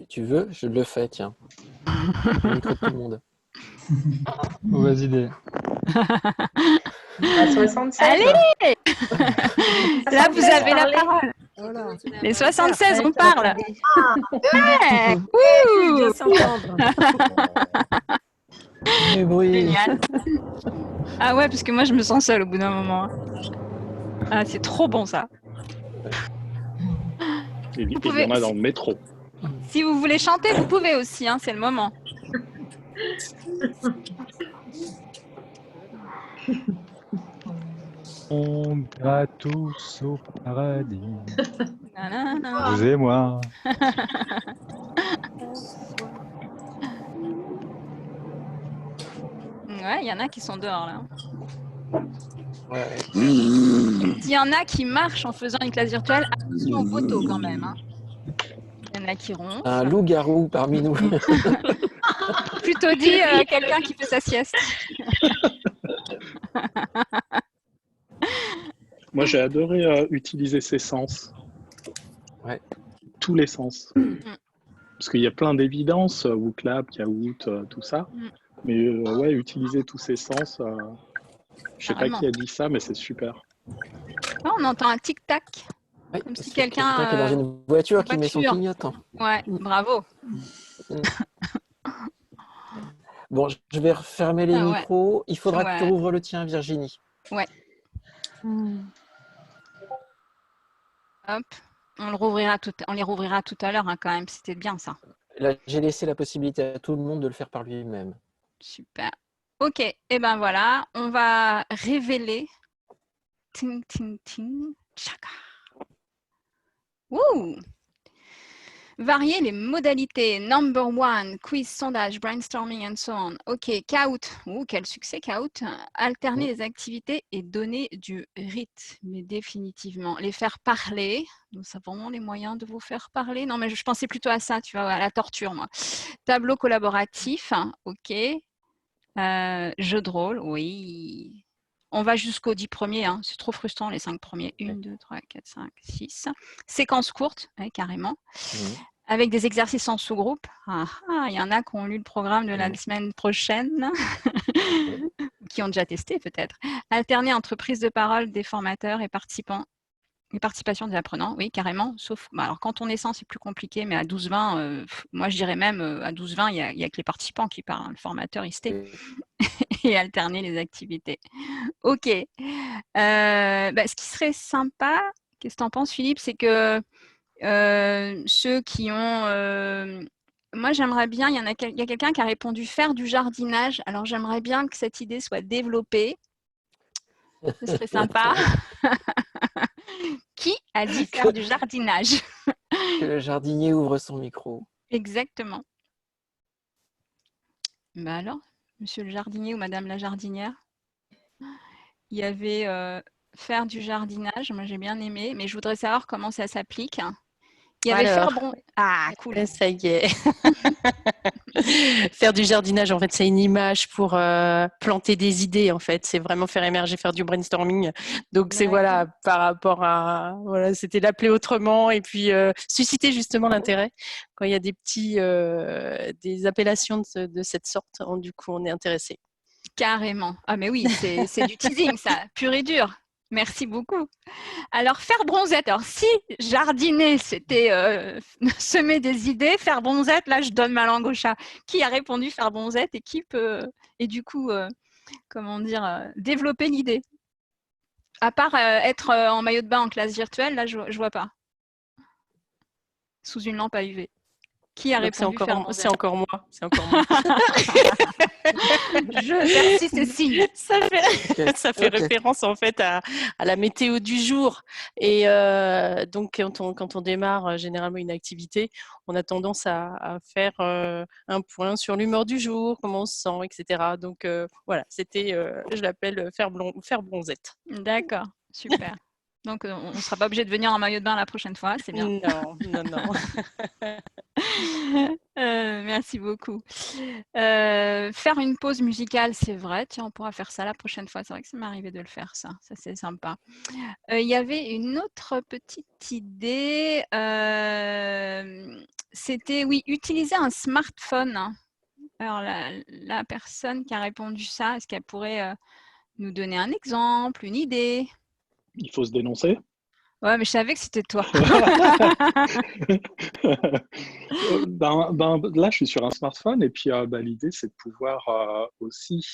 Tu veux? Je le fais, tiens. Le micro de tout le monde. Mauvaise idée. À 76. Allez là, vous avez la parole. Voilà. Les 76, on parle. Ouais. Bien s'entendre. Du bruit. Génial. Ah ouais, parce que moi, je me sens seule au bout d'un moment. Ah, c'est trop bon ça. Il y pouvez- en a dans le métro. Si vous voulez chanter, vous pouvez aussi, hein, c'est le moment. On ira tous au paradis. Nanana. Vous et moi. Ouais, il y en a qui sont dehors là. Ouais. S'il y en a qui marchent en faisant une classe virtuelle, attention aux poteaux quand même. Hein. Il y en a qui ronflent. Un loup-garou parmi nous. Plutôt dit quelqu'un qui fait sa sieste. Moi, j'ai adoré utiliser ses sens. Ouais. Tous les sens. Parce qu'il y a plein d'évidences, WooClap, Kahoot, tout ça. Mais ouais, utiliser tous ces sens, je sais pas Carrément. qui a dit ça, mais c'est super. Ah, on entend un tic-tac. Ouais, Comme si c'est quelqu'un, qui est dans une voiture qui met son voiture. clignotant. Ouais, bravo. Bon, je vais refermer les Ah ouais. micros. Il faudra que tu Ouais. rouvres le tien, Virginie. Ouais. Hop. On les rouvrira tout à l'heure hein, quand même. C'était bien ça. Là, j'ai laissé la possibilité à tout le monde de le faire par lui-même. Super. Ok. Et ben voilà. On va révéler. Ting, ting, ting. Tchaka. Wouh! Varier les modalités. Number 1, quiz, sondage, brainstorming and so on. Ok, Kahoot. Ouh, quel succès Kahoot. Alterner les activités et donner du rythme. Mais définitivement. Les faire parler. Nous avons les moyens de vous faire parler. Non, mais je pensais plutôt à ça, tu vois, à la torture, moi. Tableau collaboratif. Ok. Jeu de rôle. Oui. On va jusqu'aux 10 premiers. Hein. C'est trop frustrant, les 5 premiers. 1, 2, 3, 4, 5, 6. Séquence courte, ouais, carrément. Avec des exercices en sous-groupe. Il y en a qui ont lu le programme de la semaine prochaine, qui ont déjà testé peut-être. Alterner entre prise de parole des formateurs et participants. Et participation des apprenants, oui, carrément. Sauf, alors quand on est 100, c'est plus compliqué, mais à 12-20, moi je dirais même à 12-20, il n'y a que les participants qui parlent. Hein. Le formateur, il se tait. Et alterner les activités. Ok. Ce qui serait sympa, qu'est-ce que tu en penses, Philippe, c'est que ceux qui ont... moi, j'aimerais bien, il y a quelqu'un qui a répondu faire du jardinage. Alors, j'aimerais bien que cette idée soit développée. Ce serait sympa. Qui a dit faire du jardinage? Que le jardinier ouvre son micro. Exactement. Ben alors, monsieur le jardinier ou madame la jardinière, il y avait faire du jardinage. Moi, j'ai bien aimé, mais je voudrais savoir comment ça s'applique. Il y avait faire bon. Ah, cool. Ça y est. Faire du jardinage, en fait, c'est une image pour planter des idées, en fait. C'est vraiment faire émerger, faire du brainstorming. Donc, c'est voilà, par rapport à... Voilà, c'était l'appeler autrement et puis susciter justement l'intérêt. Quand il y a des des appellations de cette sorte, du coup, on est intéressé. Carrément. Ah, mais oui, c'est du teasing, ça, pur et dur. Merci beaucoup. Alors, faire bronzette. Alors, si jardiner, c'était semer des idées, faire bronzette, là, je donne ma langue au chat. Qui a répondu faire bronzette et qui peut, et du coup, comment dire, développer l'idée? À part être en maillot de bain en classe virtuelle, là, je vois pas. Sous une lampe à UV. Qui a Donc, répondu Fernand c'est encore moi. C'est encore moi. Je persiste et signe. Ça fait, Ok, ça fait ok. référence en fait à la météo du jour. Et donc, quand on démarre généralement une activité, on a tendance à faire un point sur l'humeur du jour, comment on se sent, etc. Donc, voilà, c'était, je l'appelle faire bronzette. D'accord, super. Donc, on ne sera pas obligé de venir en maillot de bain la prochaine fois, c'est bien. Non, non, non. Merci beaucoup. Faire une pause musicale, c'est vrai. Tiens, on pourra faire ça la prochaine fois. C'est vrai que ça m'est arrivé de le faire, ça. Ça, c'est sympa. Il y avait une autre petite idée. C'était, oui, utiliser un smartphone. Alors, la personne qui a répondu ça, est-ce qu'elle pourrait nous donner un exemple, une idée? Il faut se dénoncer. Ouais, mais je savais que c'était toi. Là, je suis sur un smartphone et puis l'idée, c'est de pouvoir aussi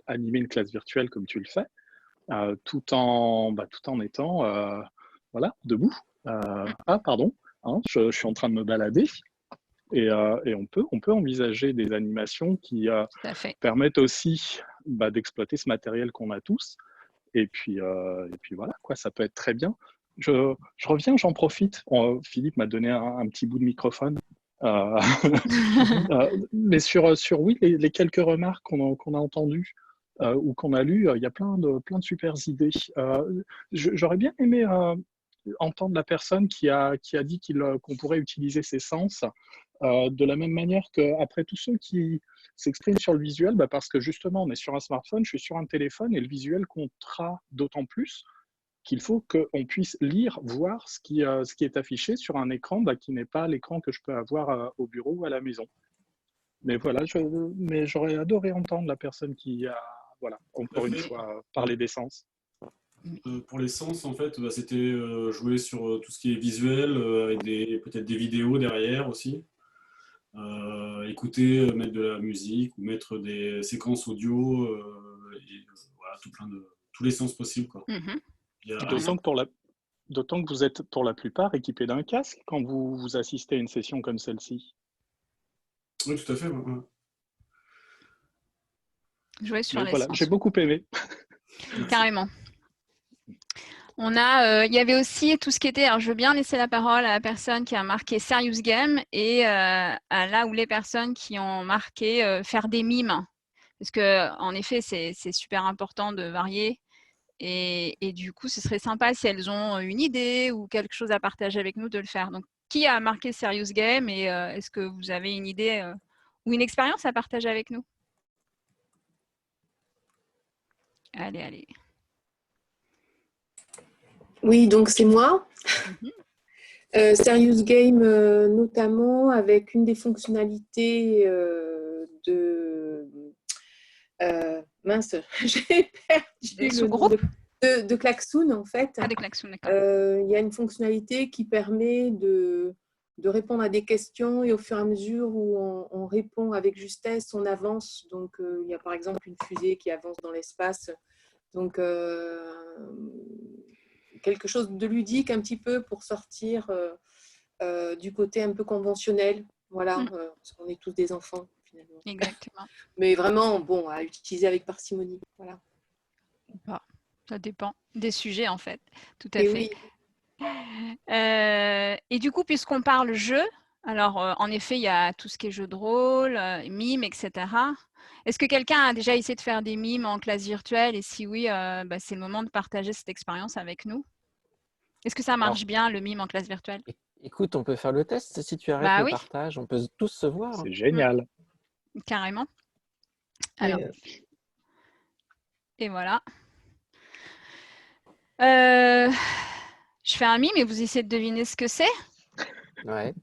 animer une classe virtuelle comme tu le fais, tout en étant voilà, debout. Pardon, hein, je suis en train de me balader et on peut envisager des animations qui Tout à fait. permettent aussi d'exploiter ce matériel qu'on a tous. Et puis voilà, quoi, ça peut être très bien. Je reviens, j'en profite. Philippe m'a donné un petit bout de microphone. Mais sur oui, les quelques remarques qu'on a entendues ou qu'on a lues, il y a plein de super idées. J'aurais bien aimé entendre la personne qui a dit qu'on pourrait utiliser ses sens de la même manière qu'après tous ceux qui s'expriment sur le visuel, parce que justement on est sur un smartphone, je suis sur un téléphone et le visuel comptera d'autant plus qu'il faut qu'on puisse lire, voir ce qui est affiché sur un écran qui n'est pas l'écran que je peux avoir au bureau ou à la maison. Mais voilà, mais j'aurais adoré entendre la personne qui a, voilà, encore une fois, parlé des sens. Pour les sens, en fait, c'était jouer sur tout ce qui est visuel, avec peut-être des vidéos derrière aussi. Écouter, mettre de la musique ou mettre des séquences audio, voilà, tous les sens possibles, quoi. D'autant que vous êtes pour la plupart équipés d'un casque quand vous assistez à une session comme celle-ci. Oui, tout à fait. Ouais. Jouer sur les voilà, sens. j'ai beaucoup aimé. Carrément. Il y avait aussi tout ce qui était, alors je veux bien laisser la parole à la personne qui a marqué Serious Game et à là où les personnes qui ont marqué faire des mimes. Parce qu'en effet, c'est super important de varier. Et du coup, ce serait sympa si elles ont une idée ou quelque chose à partager avec nous de le faire. Donc, qui a marqué Serious Game et est-ce que vous avez une idée ou une expérience à partager avec nous? Allez. Oui, donc c'est moi. Serious Game, notamment avec une des fonctionnalités mince, j'ai perdu le nom de Klaxoon, en fait. Ah, de Klaxoon, d'accord. Il y a une fonctionnalité qui permet de répondre à des questions et au fur et à mesure où on répond avec justesse, on avance. Donc, il y a par exemple une fusée qui avance dans l'espace. Donc, quelque chose de ludique un petit peu pour sortir du côté un peu conventionnel. Voilà, parce qu'on est tous des enfants finalement. Exactement. Mais vraiment, bon, à utiliser avec parcimonie. Voilà. Ça dépend des sujets en fait. Tout à fait. Oui. Et du coup, puisqu'on parle jeu, alors en effet, il y a tout ce qui est jeu de rôle, mimes, etc. Est-ce que quelqu'un a déjà essayé de faire des mimes en classe virtuelle? Et si oui, c'est le moment de partager cette expérience avec nous. Est-ce que ça marche bien, le mime en classe virtuelle? Écoute, on peut faire le test si tu arrêtes le partage. On peut tous se voir. C'est génial. Carrément. Alors, et voilà. Je fais un mime et vous essayez de deviner ce que c'est? Ouais.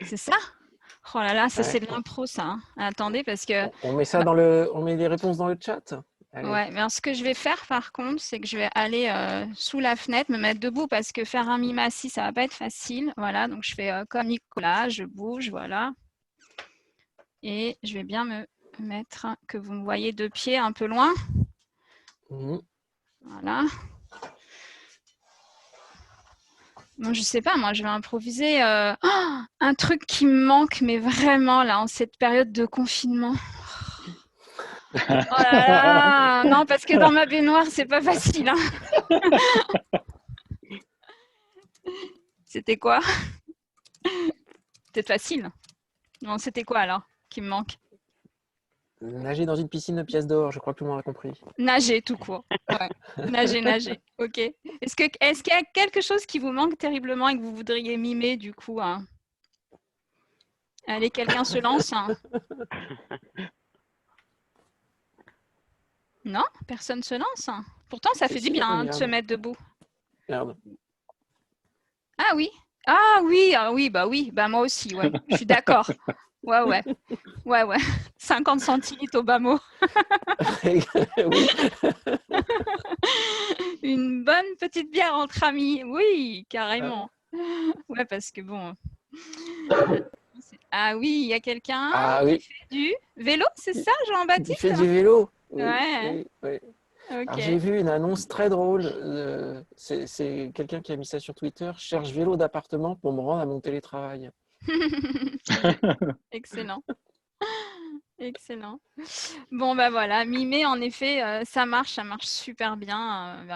C'est ça? Oh là là, ça c'est de l'impro, ça. Hein. Attendez, parce que... On met ça on met les réponses dans le chat. Allez. Ouais, mais alors, ce que je vais faire par contre, c'est que je vais aller sous la fenêtre, me mettre debout parce que faire un mime assis, ça va pas être facile. Voilà, donc je fais comme Nicolas, je bouge, voilà. Et je vais bien me mettre, que vous me voyez de pied un peu loin. Voilà. Bon, je sais pas, moi, je vais improviser un truc qui me manque, mais vraiment, là, en cette période de confinement. Oh là là, non, parce que dans ma baignoire, c'est pas facile. Hein. C'était quoi? C'était facile. Non, c'était quoi alors qui me manque? Nager dans une piscine de pièces d'or, je crois que tout le monde a compris. Nager tout court. Ouais. Nager. Ok. Est-ce qu'il y a quelque chose qui vous manque terriblement et que vous voudriez mimer du coup hein? Allez, quelqu'un se lance hein? Non? Personne se lance hein? Pourtant, ça fait du bien hein, de se mettre debout. Merde. Ah oui. Ah oui, bah oui, bah moi aussi, ouais. Je suis d'accord. Ouais. 50 centilitres au bas mot. Oui. Une bonne petite bière entre amis. Oui, carrément. Ouais, parce que bon. Ah oui, il y a quelqu'un qui fait du vélo, c'est ça, Jean-Baptiste? Qui fait du vélo. Oui, ouais. Oui. Okay. J'ai vu une annonce très drôle. C'est quelqu'un qui a mis ça sur Twitter. Cherche vélo d'appartement pour me rendre à mon télétravail. Excellent. Excellent. Bon, bah voilà, mimer, en effet, ça marche super bien.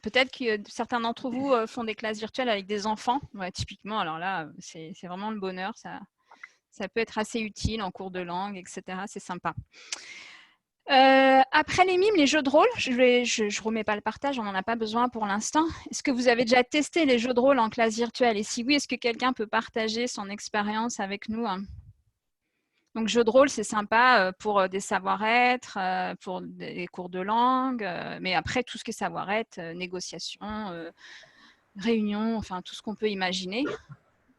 Peut-être que certains d'entre vous font des classes virtuelles avec des enfants. Ouais, typiquement, alors là, c'est vraiment le bonheur. Ça peut être assez utile en cours de langue, etc. C'est sympa. Après les mimes, les jeux de rôle, je remets pas le partage, on n'en a pas besoin pour l'instant. Est-ce que vous avez déjà testé les jeux de rôle en classe virtuelle? Et si oui, est-ce que quelqu'un peut partager son expérience avec nous? Donc, jeux de rôle, c'est sympa pour des savoir-être, pour des cours de langue, mais après, tout ce qui est savoir-être, négociation, réunion, enfin, tout ce qu'on peut imaginer,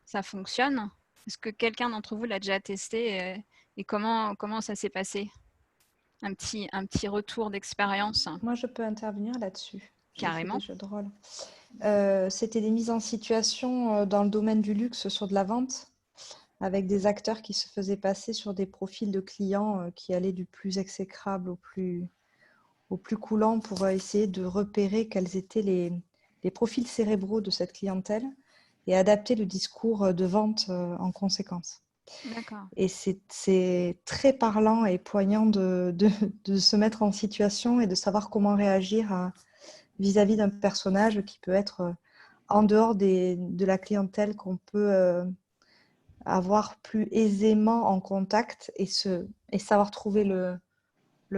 ça fonctionne. Est-ce que quelqu'un d'entre vous l'a déjà testé et comment ça s'est passé? Un petit retour d'expérience. Moi, je peux intervenir là-dessus. Carrément. Des jeux de rôle. C'était des mises en situation dans le domaine du luxe sur de la vente, avec des acteurs qui se faisaient passer sur des profils de clients qui allaient du plus exécrable au plus coulant pour essayer de repérer quels étaient les profils cérébraux de cette clientèle et adapter le discours de vente en conséquence. D'accord. Et c'est très parlant et poignant de se mettre en situation et de savoir comment réagir vis-à-vis d'un personnage qui peut être en dehors de la clientèle qu'on peut avoir plus aisément en contact et savoir trouver le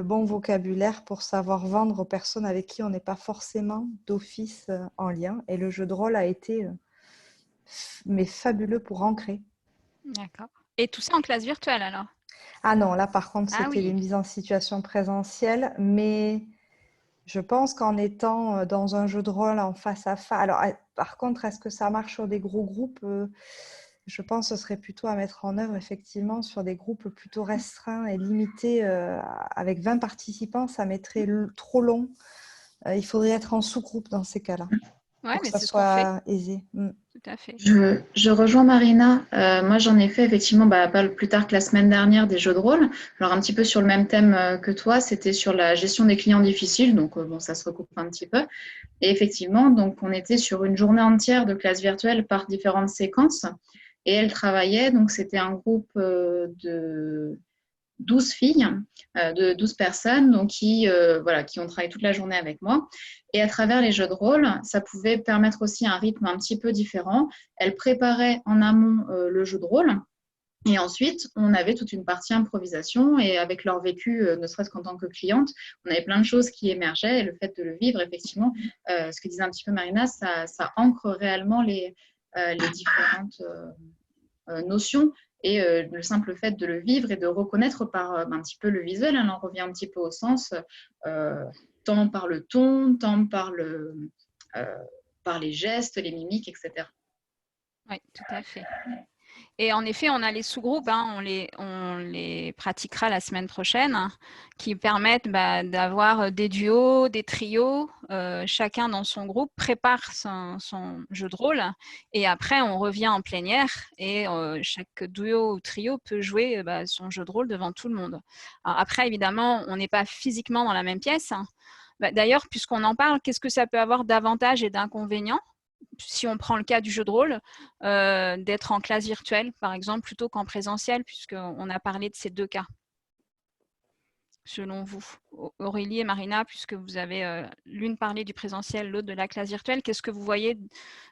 bon vocabulaire pour savoir vendre aux personnes avec qui on n'est pas forcément d'office en lien. Et le jeu de rôle a été fabuleux pour ancrer. D'accord. Et tout ça en classe virtuelle alors? Ah non, là par contre, c'était des mises en situation présentielle, mais je pense qu'en étant dans un jeu de rôle en face à face, alors par contre, est-ce que ça marche sur des gros groupes? Je pense que ce serait plutôt à mettre en œuvre effectivement sur des groupes plutôt restreints et limités. Avec 20 participants, ça mettrait trop long. Il faudrait être en sous-groupe dans ces cas-là. Ouais, pour mais que ça c'est soit aisé. Tout à fait. Je rejoins Marina. Moi, j'en ai fait effectivement pas plus tard que la semaine dernière des jeux de rôle. Alors, un petit peu sur le même thème que toi, c'était sur la gestion des clients difficiles. Donc, bon, ça se recoupe un petit peu. Et effectivement, donc, on était sur une journée entière de classe virtuelle par différentes séquences. Et elles travaillaient. Donc, c'était un groupe de 12 filles, de 12 personnes donc qui ont travaillé toute la journée avec moi. Et à travers les jeux de rôle, ça pouvait permettre aussi un rythme un petit peu différent. Elles préparaient en amont le jeu de rôle. Et ensuite, on avait toute une partie improvisation et avec leur vécu, ne serait-ce qu'en tant que cliente, on avait plein de choses qui émergeaient et le fait de le vivre, effectivement, ce que disait un petit peu Marina, ça ancre réellement les différentes notions. Et le simple fait de le vivre et de reconnaître par un petit peu le visuel, on en revient un petit peu au sens, tant par le ton, tant par les gestes, les mimiques, etc. Oui, tout à fait. Et en effet, on a les sous-groupes, on les pratiquera la semaine prochaine, qui permettent d'avoir des duos, des trios, chacun dans son groupe prépare son jeu de rôle et après on revient en plénière et chaque duo ou trio peut jouer son jeu de rôle devant tout le monde. Alors après, évidemment, on n'est pas physiquement dans la même pièce. D'ailleurs, puisqu'on en parle, qu'est-ce que ça peut avoir d'avantages et d'inconvénients si on prend le cas du jeu de rôle, d'être en classe virtuelle, par exemple, plutôt qu'en présentiel, puisqu'on a parlé de ces deux cas, selon vous. Aurélie et Marina, puisque vous avez l'une parlé du présentiel, l'autre de la classe virtuelle, qu'est-ce que vous voyez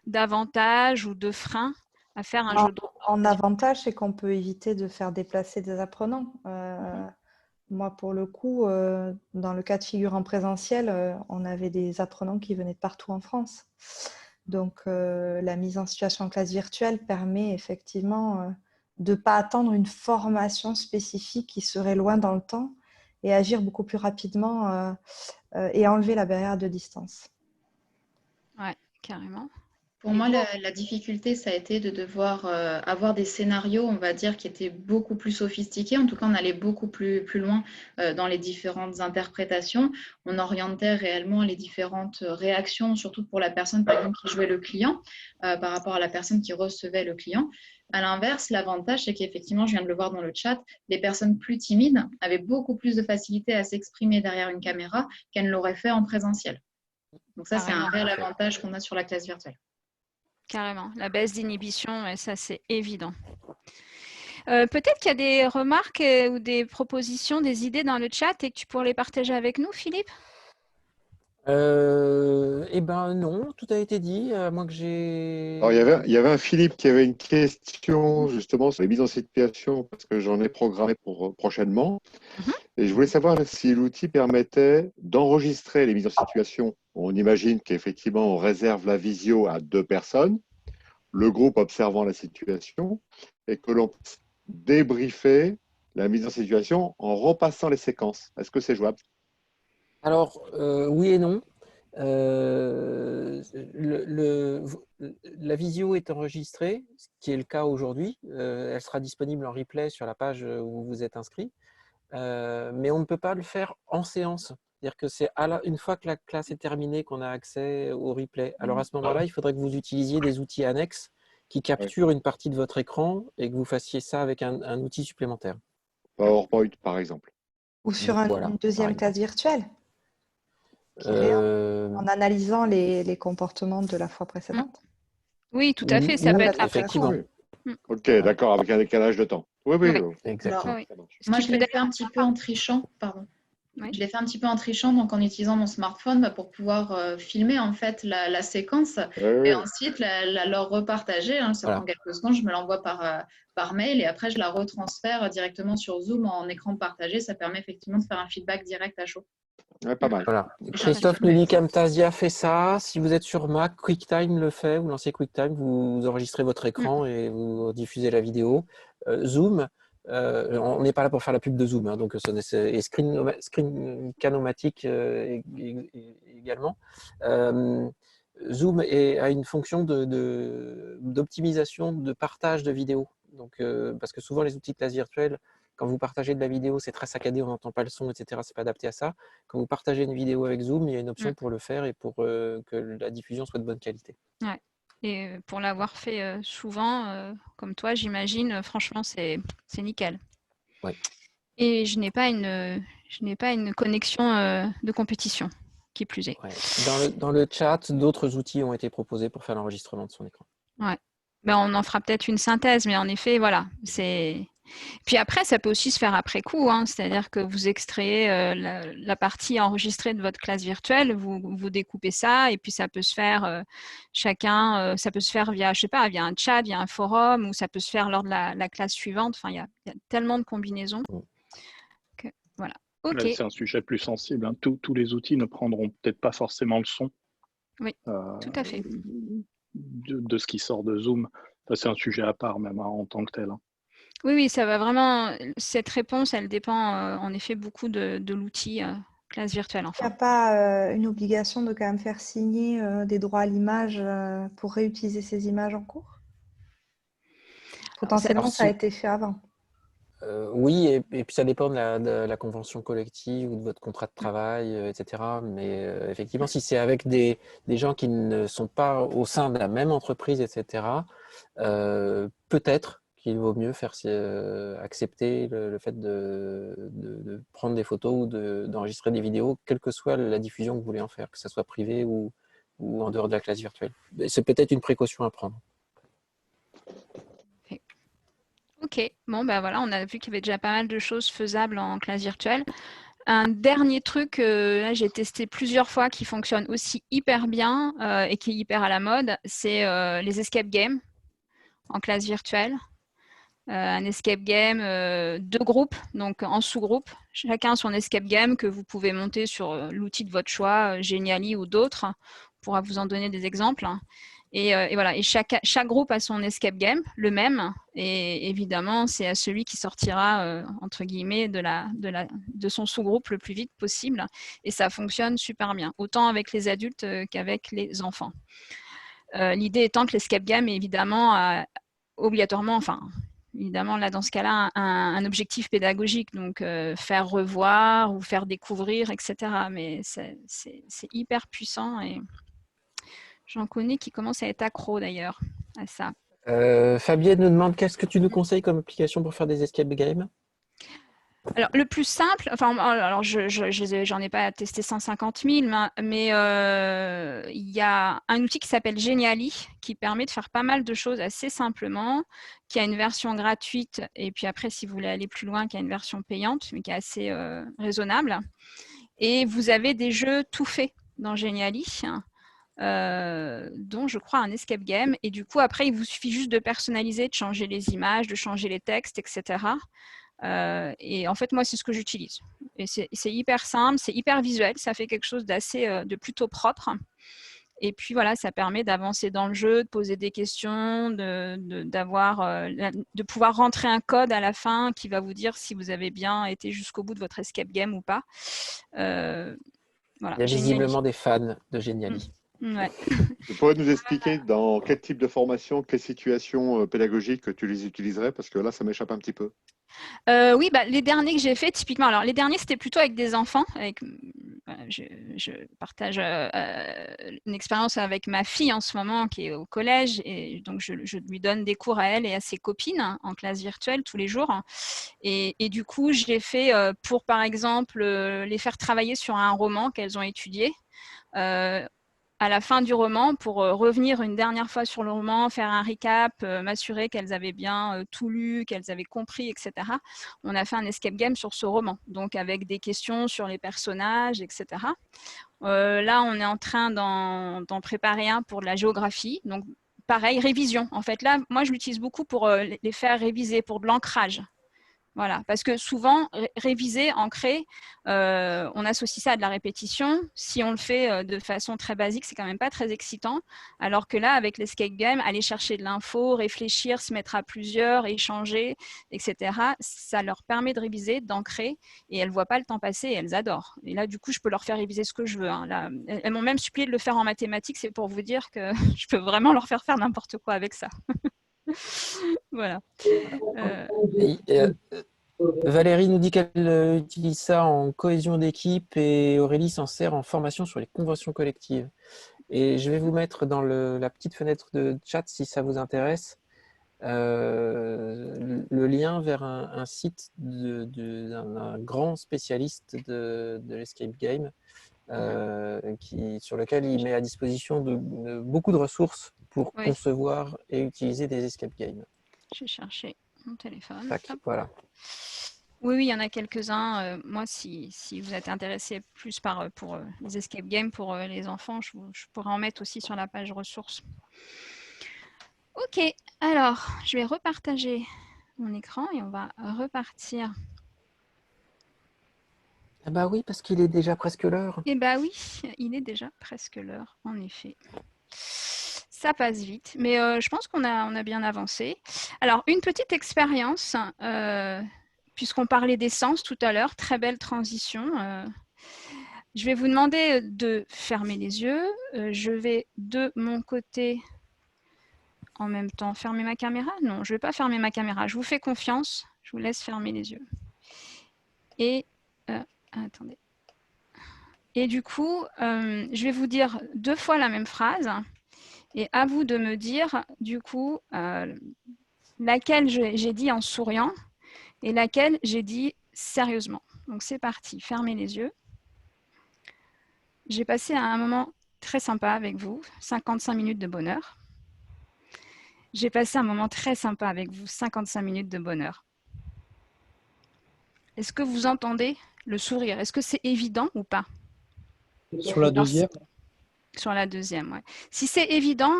d'avantages ou de freins à faire un jeu de rôle? En avantage, c'est qu'on peut éviter de faire déplacer des apprenants. Moi, pour le coup, dans le cas de figure en présentiel, on avait des apprenants qui venaient de partout en France. Donc, la mise en situation en classe virtuelle permet effectivement de ne pas attendre une formation spécifique qui serait loin dans le temps et agir beaucoup plus rapidement et enlever la barrière de distance. Ouais, carrément. Pour moi, la difficulté, ça a été de devoir avoir des scénarios, on va dire, qui étaient beaucoup plus sophistiqués. En tout cas, on allait beaucoup plus loin dans les différentes interprétations. On orientait réellement les différentes réactions, surtout pour la personne, par exemple, qui jouait le client, par rapport à la personne qui recevait le client. À l'inverse, l'avantage, c'est qu'effectivement, je viens de le voir dans le chat, les personnes plus timides avaient beaucoup plus de facilité à s'exprimer derrière une caméra qu'elles ne l'auraient fait en présentiel. Donc ça, c'est un réel avantage qu'on a sur la classe virtuelle. Carrément, la baisse d'inhibition, ça c'est évident. Peut-être qu'il y a des remarques ou des propositions, des idées dans le chat et que tu pourrais les partager avec nous, Philippe? Eh ben non, tout a été dit, à moins que j'ai... Alors, il y avait un Philippe qui avait une question justement sur les mises en situation, parce que j'en ai programmé pour prochainement. Et je voulais savoir si l'outil permettait d'enregistrer les mises en situation. On imagine qu'effectivement, on réserve la visio à 2 personnes, le groupe observant la situation, et que l'on puisse débriefer la mise en situation en repassant les séquences. Est-ce que c'est jouable? Alors, oui et non. La visio est enregistrée, ce qui est le cas aujourd'hui. Elle sera disponible en replay sur la page où vous vous êtes inscrit. Mais on ne peut pas le faire en séance. C'est-à-dire que c'est une fois que la classe est terminée qu'on a accès au replay. Alors à ce moment-là, il faudrait que vous utilisiez des outils annexes qui capturent une partie de votre écran et que vous fassiez ça avec un outil supplémentaire. PowerPoint, par exemple. Ou sur une deuxième classe virtuelle, en analysant les comportements de la fois précédente. Oui, tout à fait, ça peut être effectivement. Ok, d'accord, avec un décalage de temps. Oui, oui, exactement. Alors, moi, je l'ai fait un petit peu en trichant, pardon. Je l'ai fait un petit peu en trichant, donc en utilisant mon smartphone pour pouvoir filmer en fait la séquence et ensuite leur repartager. Ça prend quelques secondes, je me l'envoie par mail et après je la retransfère directement sur Zoom en écran partagé. Ça permet effectivement de faire un feedback direct à chaud. Ouais, pas mal. Voilà. Christophe nous dit Camtasia fait ça. Si vous êtes sur Mac, QuickTime le fait. Vous lancez QuickTime, vous enregistrez votre écran et vous diffusez la vidéo. Zoom, on n'est pas là pour faire la pub de Zoom, hein, donc et Screencanomatic également. Zoom a une fonction d'optimisation de partage de vidéos. Donc, parce que souvent les outils de classe virtuelle, quand vous partagez de la vidéo, c'est très saccadé, on n'entend pas le son, etc. C'est pas adapté à ça. Quand vous partagez une vidéo avec Zoom, il y a une option pour le faire et pour que la diffusion soit de bonne qualité. Ouais. Et pour l'avoir fait souvent, comme toi, j'imagine, franchement, c'est nickel. Ouais. Et je n'ai pas une connexion de compétition, qui plus est. Ouais. Dans le chat, d'autres outils ont été proposés pour faire l'enregistrement de son écran. Ouais. Ben, on en fera peut-être une synthèse, mais en effet, voilà, c'est... Puis après, ça peut aussi se faire après coup, hein, c'est-à-dire que vous extrayez la partie enregistrée de votre classe virtuelle, vous découpez ça, et puis ça peut se faire ça peut se faire via, je sais pas, via un chat, via un forum, ou ça peut se faire lors de la classe suivante. Enfin, il y a tellement de combinaisons que voilà. Ok. C'est un sujet plus sensible. Hein. Tous les outils ne prendront peut-être pas forcément le son. Oui, tout à fait. De ce qui sort de Zoom. C'est un sujet à part même en tant que tel. Hein. Oui, ça va vraiment. Cette réponse, elle dépend en effet beaucoup de l'outil classe virtuelle. Enfin. Il n'y a pas une obligation de quand même faire signer des droits à l'image pour réutiliser ces images en cours? Potentiellement, ça a été fait avant. Oui, et puis ça dépend de la convention collective ou de votre contrat de travail, etc. Mais effectivement, si c'est avec des gens qui ne sont pas au sein de la même entreprise, etc., peut-être qu'il vaut mieux faire accepter le fait de prendre des photos ou d'enregistrer des vidéos, quelle que soit la diffusion que vous voulez en faire, que ce soit privé ou ou en dehors de la classe virtuelle. C'est peut-être une précaution à prendre. Ok, bon, ben voilà, on a vu qu'il y avait déjà pas mal de choses faisables en classe virtuelle. Un dernier truc, là j'ai testé plusieurs fois, qui fonctionne aussi hyper bien et qui est hyper à la mode, c'est les escape games en classe virtuelle. Un escape game de groupe, donc en sous-groupe, chacun son escape game que vous pouvez monter sur l'outil de votre choix, Geniali ou d'autres. On pourra vous en donner des exemples. Et voilà, et chaque groupe a son escape game, le même, et évidemment, c'est à celui qui sortira, entre guillemets, de son sous-groupe le plus vite possible, et ça fonctionne super bien, autant avec les adultes qu'avec les enfants. L'idée étant que l'escape game, évidemment, obligatoirement, enfin, évidemment, là, dans ce cas-là, un objectif pédagogique, donc faire revoir ou faire découvrir, etc. Mais c'est hyper puissant et j'en connais qui commencent à être accros d'ailleurs à ça. Fabienne nous demande qu'est-ce que tu nous conseilles comme application pour faire des escape games? Alors, le plus simple, enfin, alors j'en ai pas testé 150 000, mais il y a un outil qui s'appelle Geniali, qui permet de faire pas mal de choses assez simplement, qui a une version gratuite, et puis après, si vous voulez aller plus loin, qui a une version payante, mais qui est assez raisonnable. Et vous avez des jeux tout faits dans Geniali, dont je crois un escape game. Et du coup, après, il vous suffit juste de personnaliser, de changer les images, de changer les textes, etc. Et en fait, moi, c'est ce que j'utilise. Et c'est hyper simple, c'est hyper visuel, ça fait quelque chose de plutôt propre. Et puis voilà, ça permet d'avancer dans le jeu, de poser des questions, de pouvoir rentrer un code à la fin qui va vous dire si vous avez bien été jusqu'au bout de votre escape game ou pas. Voilà, il y a visiblement des fans de Geniali. Ouais. Tu pourrais nous expliquer dans quel type de formation, quelles situations pédagogiques tu les utiliserais? Parce que là, ça m'échappe un petit peu. Oui, bah, les derniers que j'ai faits, typiquement, alors les derniers, c'était plutôt avec des enfants. Je partage une expérience avec ma fille en ce moment qui est au collège, et donc je lui donne des cours à elle et à ses copines en classe virtuelle tous les jours. Et du coup, j'ai fait pour, par exemple, les faire travailler sur un roman qu'elles ont étudié. À la fin du roman, pour revenir une dernière fois sur le roman, faire un recap, m'assurer qu'elles avaient bien tout lu, qu'elles avaient compris, etc. On a fait un escape game sur ce roman, donc avec des questions sur les personnages, etc. Là, on est en train d'en préparer un pour de la géographie, donc pareil, révision. En fait, là, moi, je l'utilise beaucoup pour les faire réviser, pour de l'ancrage. Voilà, parce que souvent, réviser, ancrer, on associe ça à de la répétition. Si on le fait de façon très basique, c'est quand même pas très excitant. Alors que là, avec l'escape game, aller chercher de l'info, réfléchir, se mettre à plusieurs, échanger, etc., ça leur permet de réviser, d'ancrer, et elles ne voient pas le temps passer et elles adorent. Et là, du coup, je peux leur faire réviser ce que je veux. Hein. Là, elles m'ont même supplié de le faire en mathématiques, c'est pour vous dire que je peux vraiment leur faire n'importe quoi avec ça. Voilà. Valérie nous dit qu'elle utilise ça en cohésion d'équipe et Aurélie s'en sert en formation sur les conventions collectives. Et je vais vous mettre dans la petite fenêtre de chat, si ça vous intéresse, le lien vers un site d'un grand spécialiste de l'escape game sur lequel il met à disposition de beaucoup de ressources pour concevoir et utiliser des escape games. Je vais chercher mon téléphone. Tac, voilà. Oui, il y en a quelques-uns. Moi, si vous êtes intéressé plus pour les escape games pour les enfants, je pourrais en mettre aussi sur la page ressources. Ok, alors, je vais repartager mon écran et on va repartir. Ah bah oui, parce qu'il est déjà presque l'heure. Eh bah oui, il est déjà presque l'heure, en effet. Ça passe vite, mais je pense qu'on a bien avancé. Alors, une petite expérience, puisqu'on parlait des sens tout à l'heure, très belle transition. Je vais vous demander de fermer les yeux. Je vais de mon côté, en même temps, fermer ma caméra. Non, je ne vais pas fermer ma caméra. Je vous fais confiance. Je vous laisse fermer les yeux. Et, attendez. Et du coup, je vais vous dire 2 fois la même phrase. Et à vous de me dire, du coup, laquelle j'ai dit en souriant et laquelle j'ai dit sérieusement. Donc, c'est parti. Fermez les yeux. J'ai passé un moment très sympa avec vous, 55 minutes de bonheur. J'ai passé un moment très sympa avec vous, 55 minutes de bonheur. Est-ce que vous entendez le sourire? Est-ce que c'est évident ou pas? Sur la deuxième? Sur la deuxième, ouais. Si c'est évident,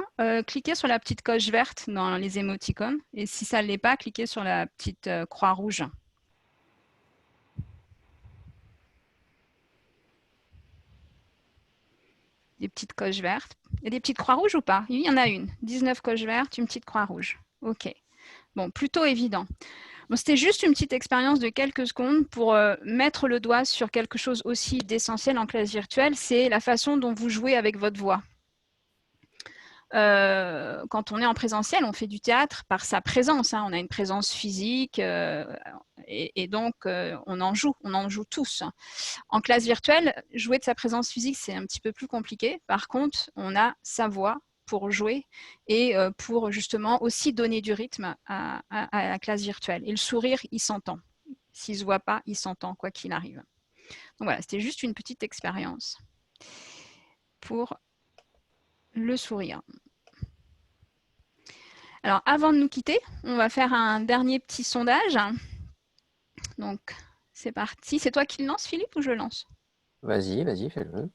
cliquez sur la petite coche verte dans les émoticônes. Et si ça ne l'est pas, cliquez sur la petite croix rouge. Des petites coches vertes. Il y a des petites croix rouges ou pas? Il y en a une. 19 coches vertes, une petite croix rouge. OK. Bon, plutôt évident. Bon, c'était juste une petite expérience de quelques secondes pour mettre le doigt sur quelque chose aussi d'essentiel en classe virtuelle, c'est la façon dont vous jouez avec votre voix. Quand on est en présentiel, on fait du théâtre par sa présence. Hein. On a une présence physique et donc on en joue tous. En classe virtuelle, jouer de sa présence physique, c'est un petit peu plus compliqué. Par contre, on a sa voix pour jouer et pour justement aussi donner du rythme à la classe virtuelle. Et le sourire, il s'entend. S'il ne se voit pas, il s'entend, quoi qu'il arrive. Donc voilà, c'était juste une petite expérience pour le sourire. Alors, avant de nous quitter, on va faire un dernier petit sondage. Donc, c'est parti. C'est toi qui le lance, Philippe, ou je lance? Vas-y, fais-le.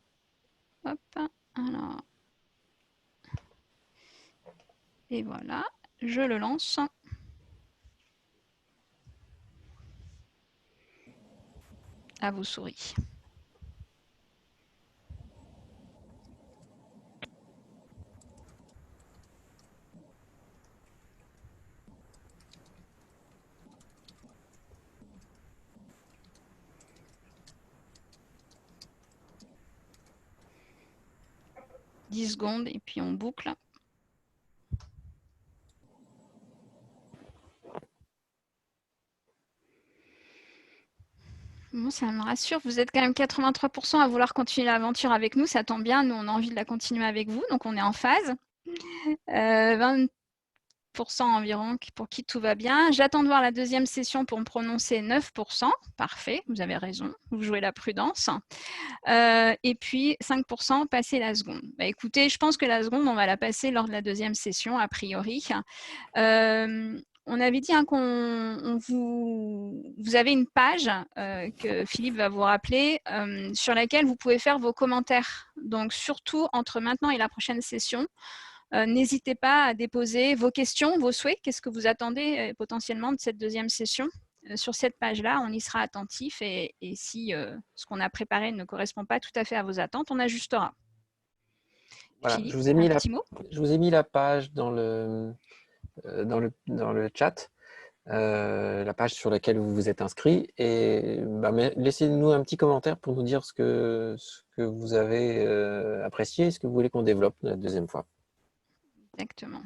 Hop, alors. Et voilà, je le lance. À vos souris. « 10 secondes et puis on boucle. Bon, ça me rassure, vous êtes quand même 83% à vouloir continuer l'aventure avec nous, ça tombe bien, nous on a envie de la continuer avec vous, donc on est en phase. 20% environ pour qui tout va bien. J'attends de voir la deuxième session pour me prononcer, 9%, parfait, vous avez raison, vous jouez la prudence. Et puis 5% passer la seconde. Bah, écoutez, je pense que la seconde, on va la passer lors de la deuxième session, a priori. On avait dit hein, vous avez une page que Philippe va vous rappeler sur laquelle vous pouvez faire vos commentaires. Donc, surtout entre maintenant et la prochaine session, n'hésitez pas à déposer vos questions, vos souhaits. Qu'est-ce que vous attendez potentiellement de cette deuxième session? Sur cette page-là, on y sera attentif et si ce qu'on a préparé ne correspond pas tout à fait à vos attentes, on ajustera. Voilà, Philippe, je vous ai mis la page dans le chat, la page sur laquelle vous vous êtes inscrit. Et laissez-nous un petit commentaire pour nous dire ce que vous avez apprécié, ce que vous voulez qu'on développe la deuxième fois. Exactement.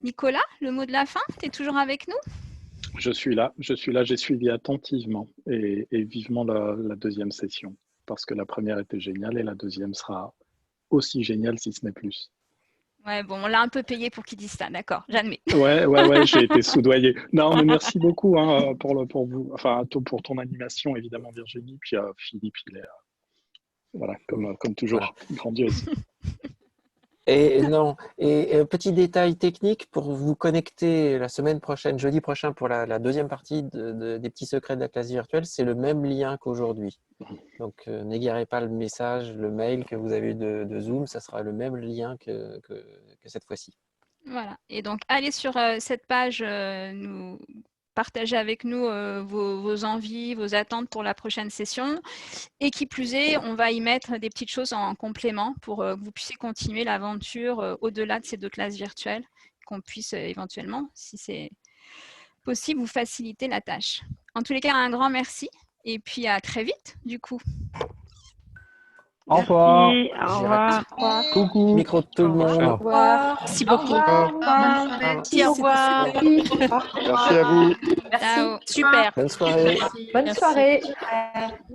Nicolas, le mot de la fin, tu es toujours avec nous? Je suis là, j'ai suivi attentivement et vivement la deuxième session, parce que la première était géniale et la deuxième sera aussi géniale si ce n'est plus. Ouais, bon, on l'a un peu payé pour qu'il dise ça, d'accord, j'admets. Ouais, j'ai été soudoyé. Non, mais merci beaucoup hein, pour vous, enfin, pour ton animation, évidemment, Virginie, puis Philippe, il est, voilà, comme toujours, grandiose. Et petit détail technique pour vous connecter la semaine prochaine, jeudi prochain, pour la deuxième partie des petits secrets de la classe virtuelle, c'est le même lien qu'aujourd'hui. Donc, n'égarez pas le message, le mail que vous avez eu de Zoom, ça sera le même lien que cette fois-ci. Voilà. Et donc, allez sur cette page, partagez avec nous vos envies, vos attentes pour la prochaine session. Et qui plus est, on va y mettre des petites choses en complément pour que vous puissiez continuer l'aventure au-delà de ces deux classes virtuelles, qu'on puisse éventuellement, si c'est possible, vous faciliter la tâche. En tous les cas, un grand merci et puis à très vite du coup. Au revoir. Au revoir. Coucou. Micro de tout le monde. Au revoir. Merci beaucoup. Merci, au revoir. Merci à vous. Ciao. Super. Bonne soirée. Bonne soirée.